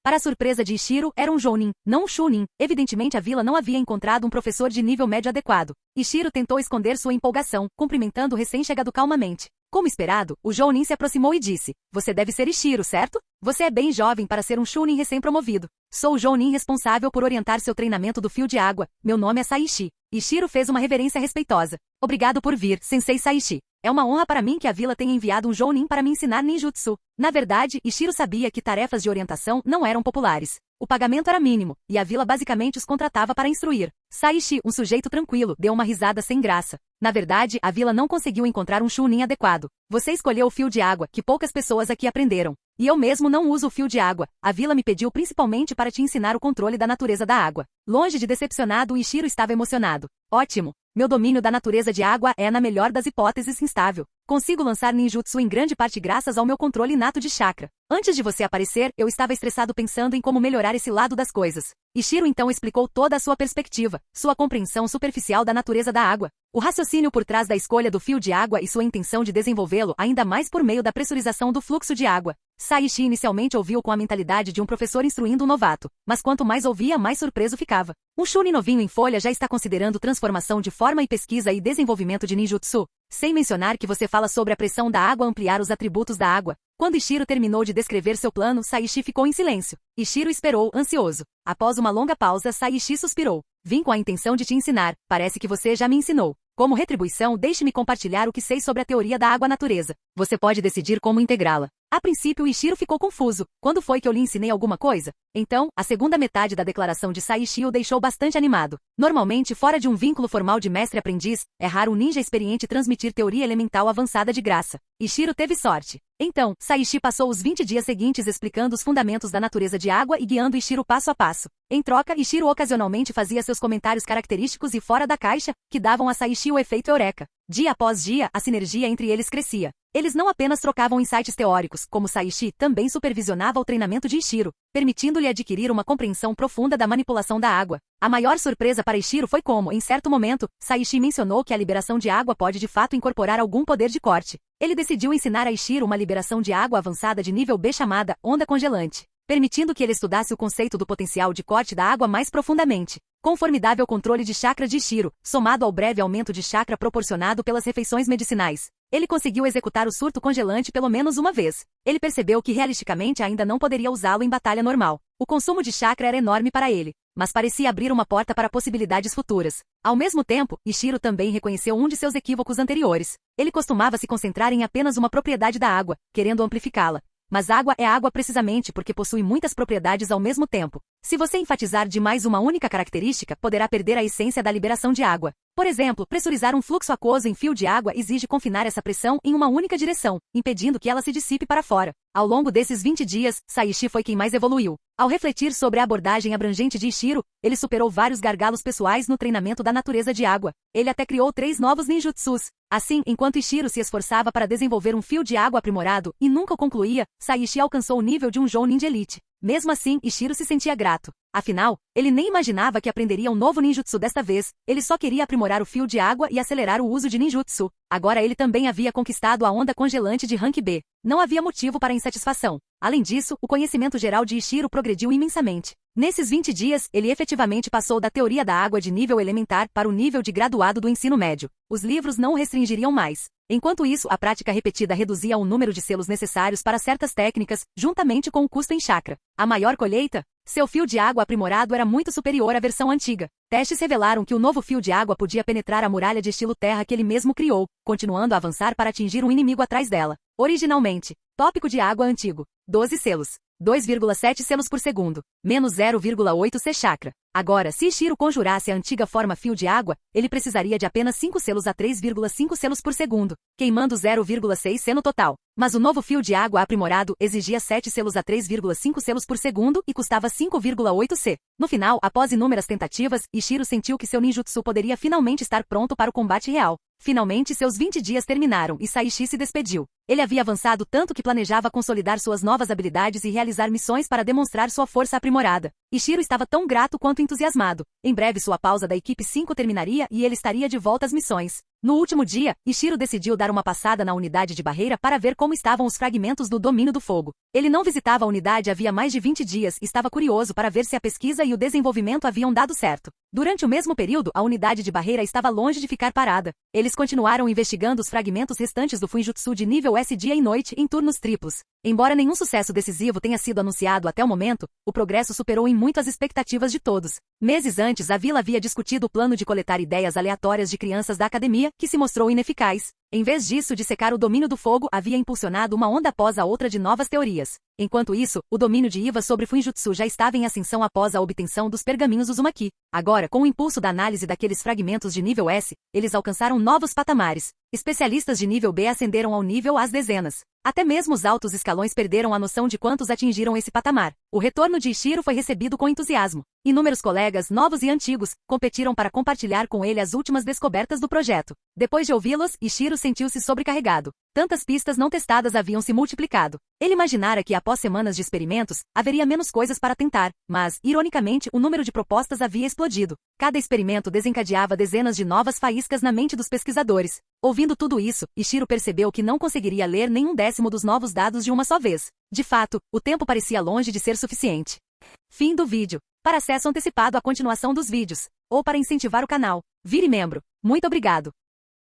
Speaker 2: Para a surpresa de Ichiro, era um jounin, não um chunin. Evidentemente a vila não havia encontrado um professor de nível médio adequado. Ichiro tentou esconder sua empolgação, cumprimentando o recém-chegado calmamente. Como esperado, o jounin se aproximou e disse: "Você deve ser Ichiro, certo? Você é bem jovem para ser um chunin recém-promovido. Sou o jounin responsável por orientar seu treinamento do fio de água. Meu nome é Saishi." Ichiro fez uma reverência respeitosa. "Obrigado por vir, Sensei Saishi. É uma honra para mim que a vila tenha enviado um jounin para me ensinar ninjutsu." Na verdade, Ichiro sabia que tarefas de orientação não eram populares. O pagamento era mínimo, e a vila basicamente os contratava para instruir. Saishi, um sujeito tranquilo, deu uma risada sem graça. Na verdade, a vila não conseguiu encontrar um chunin adequado. Você escolheu o fio de água, que poucas pessoas aqui aprenderam. E eu mesmo não uso o fio de água. A vila me pediu principalmente para te ensinar o controle da natureza da água. Longe de decepcionado, Ichiro estava emocionado. Ótimo! Meu domínio da natureza de água é, na melhor das hipóteses, instável. Consigo lançar ninjutsu em grande parte graças ao meu controle inato de chakra. Antes de você aparecer, eu estava estressado pensando em como melhorar esse lado das coisas. Ichiro então explicou toda a sua perspectiva, sua compreensão superficial da natureza da água, o raciocínio por trás da escolha do fio de água e sua intenção de desenvolvê-lo ainda mais por meio da pressurização do fluxo de água. Saishi inicialmente ouviu com a mentalidade de um professor instruindo um novato, mas quanto mais ouvia, mais surpreso ficava. Um chunin novinho em folha já está considerando transformação de forma e pesquisa e desenvolvimento de ninjutsu, sem mencionar que você fala sobre a pressão da água ampliar os atributos da água. Quando Ichiro terminou de descrever seu plano, Saishi ficou em silêncio. Ichiro esperou, ansioso. Após uma longa pausa, Saishi suspirou. "Vim com a intenção de te ensinar, parece que você já me ensinou. Como retribuição, deixe-me compartilhar o que sei sobre a teoria da água-natureza. Você pode decidir como integrá-la." A princípio, Ichiro ficou confuso. "Quando foi que eu lhe ensinei alguma coisa?" Então, a segunda metade da declaração de Saishi o deixou bastante animado. Normalmente, fora de um vínculo formal de mestre-aprendiz, é raro um ninja experiente transmitir teoria elemental avançada de graça. Ichiro teve sorte. Então, Saishi passou os 20 dias seguintes explicando os fundamentos da natureza de água e guiando Ichiro passo a passo. Em troca, Ichiro ocasionalmente fazia seus comentários característicos e fora da caixa, que davam a Saishi o efeito eureka. Dia após dia, a sinergia entre eles crescia. Eles não apenas trocavam insights teóricos, como Saishi também supervisionava o treinamento de Ichiro, permitindo-lhe adquirir uma compreensão profunda da manipulação da água. A maior surpresa para Ichiro foi como, em certo momento, Saishi mencionou que a liberação de água pode de fato incorporar algum poder de corte. Ele decidiu ensinar a Ichiro uma liberação de água avançada de nível B chamada onda congelante, permitindo que ele estudasse o conceito do potencial de corte da água mais profundamente. Com o formidável controle de chakra de Ichiro, somado ao breve aumento de chakra proporcionado pelas refeições medicinais, ele conseguiu executar o surto congelante pelo menos uma vez. Ele percebeu que realisticamente ainda não poderia usá-lo em batalha normal. O consumo de chakra era enorme para ele, mas parecia abrir uma porta para possibilidades futuras. Ao mesmo tempo, Ichiro também reconheceu um de seus equívocos anteriores. Ele costumava se concentrar em apenas uma propriedade da água, querendo amplificá-la. Mas água é água precisamente porque possui muitas propriedades ao mesmo tempo. Se você enfatizar demais uma única característica, poderá perder a essência da liberação de água. Por exemplo, pressurizar um fluxo aquoso em fio de água exige confinar essa pressão em uma única direção, impedindo que ela se dissipe para fora. Ao longo desses 20 dias, Saishi foi quem mais evoluiu. Ao refletir sobre a abordagem abrangente de Ichiro, ele superou vários gargalos pessoais no treinamento da natureza de água. Ele até criou 3 novos ninjutsus. Assim, enquanto Ichiro se esforçava para desenvolver um fio de água aprimorado e nunca o concluía, Saishi alcançou o nível de um jounin de elite. Mesmo assim, Ichiro se sentia grato. Afinal, ele nem imaginava que aprenderia um novo ninjutsu desta vez, ele só queria aprimorar o fio de água e acelerar o uso de ninjutsu. Agora ele também havia conquistado a onda congelante de rank B. Não havia motivo para insatisfação. Além disso, o conhecimento geral de Ichiro progrediu imensamente. Nesses 20 dias, ele efetivamente passou da teoria da água de nível elementar para o nível de graduado do ensino médio. Os livros não o restringiriam mais. Enquanto isso, a prática repetida reduzia o número de selos necessários para certas técnicas, juntamente com o custo em chakra. A maior colheita? Seu fio de água aprimorado era muito superior à versão antiga. Testes revelaram que o novo fio de água podia penetrar a muralha de estilo terra que ele mesmo criou, continuando a avançar para atingir um inimigo atrás dela. Originalmente, tópico de água antigo, 12 selos. 2,7 selos por segundo, menos 0,8 C chakra. Agora, se Ishiro conjurasse a antiga forma fio de água, ele precisaria de apenas 5 selos a 3,5 selos por segundo, queimando 0,6 C no total. Mas o novo fio de água aprimorado exigia 7 selos a 3,5 selos por segundo e custava 5,8 C. No final, após inúmeras tentativas, Ishiro sentiu que seu ninjutsu poderia finalmente estar pronto para o combate real. Finalmente seus 20 dias terminaram e Saishi se despediu. Ele havia avançado tanto que planejava consolidar suas novas habilidades e realizar missões para demonstrar sua força aprimorada. Ishiro estava tão grato quanto entusiasmado. Em breve sua pausa da equipe 5 terminaria e ele estaria de volta às missões. No último dia, Ishiro decidiu dar uma passada na unidade de barreira para ver como estavam os fragmentos do domínio do fogo. Ele não visitava a unidade havia mais de 20 dias e estava curioso para ver se a pesquisa e o desenvolvimento haviam dado certo. Durante o mesmo período, a unidade de barreira estava longe de ficar parada. Eles continuaram investigando os fragmentos restantes do Fuinjutsu de nível S dia e noite em turnos triplos. Embora nenhum sucesso decisivo tenha sido anunciado até o momento, o progresso superou em muito as expectativas de todos. Meses antes, a vila havia discutido o plano de coletar ideias aleatórias de crianças da academia, que se mostrou ineficaz. Em vez disso, dissecar o domínio do fogo havia impulsionado uma onda após a outra de novas teorias. Enquanto isso, o domínio de Iva sobre Fuinjutsu já estava em ascensão após a obtenção dos pergaminhos Uzumaki. Agora, com o impulso da análise daqueles fragmentos de nível S, eles alcançaram novos patamares. Especialistas de nível B ascenderam ao nível às dezenas. Até mesmo os altos escalões perderam a noção de quantos atingiram esse patamar. O retorno de Ishiro foi recebido com entusiasmo. Inúmeros colegas, novos e antigos, competiram para compartilhar com ele as últimas descobertas do projeto. Depois de ouvi-los, Ishiro sentiu-se sobrecarregado. Tantas pistas não testadas haviam se multiplicado. Ele imaginara que após semanas de experimentos, haveria menos coisas para tentar, mas, ironicamente, o número de propostas havia explodido. Cada experimento desencadeava dezenas de novas faíscas na mente dos pesquisadores. Ouvindo tudo isso, Ishiro percebeu que não conseguiria ler nem um décimo dos novos dados de uma só vez. De fato, o tempo parecia longe de ser suficiente. Fim do vídeo. Para acesso antecipado à continuação dos vídeos, ou para incentivar o canal, vire membro. Muito obrigado.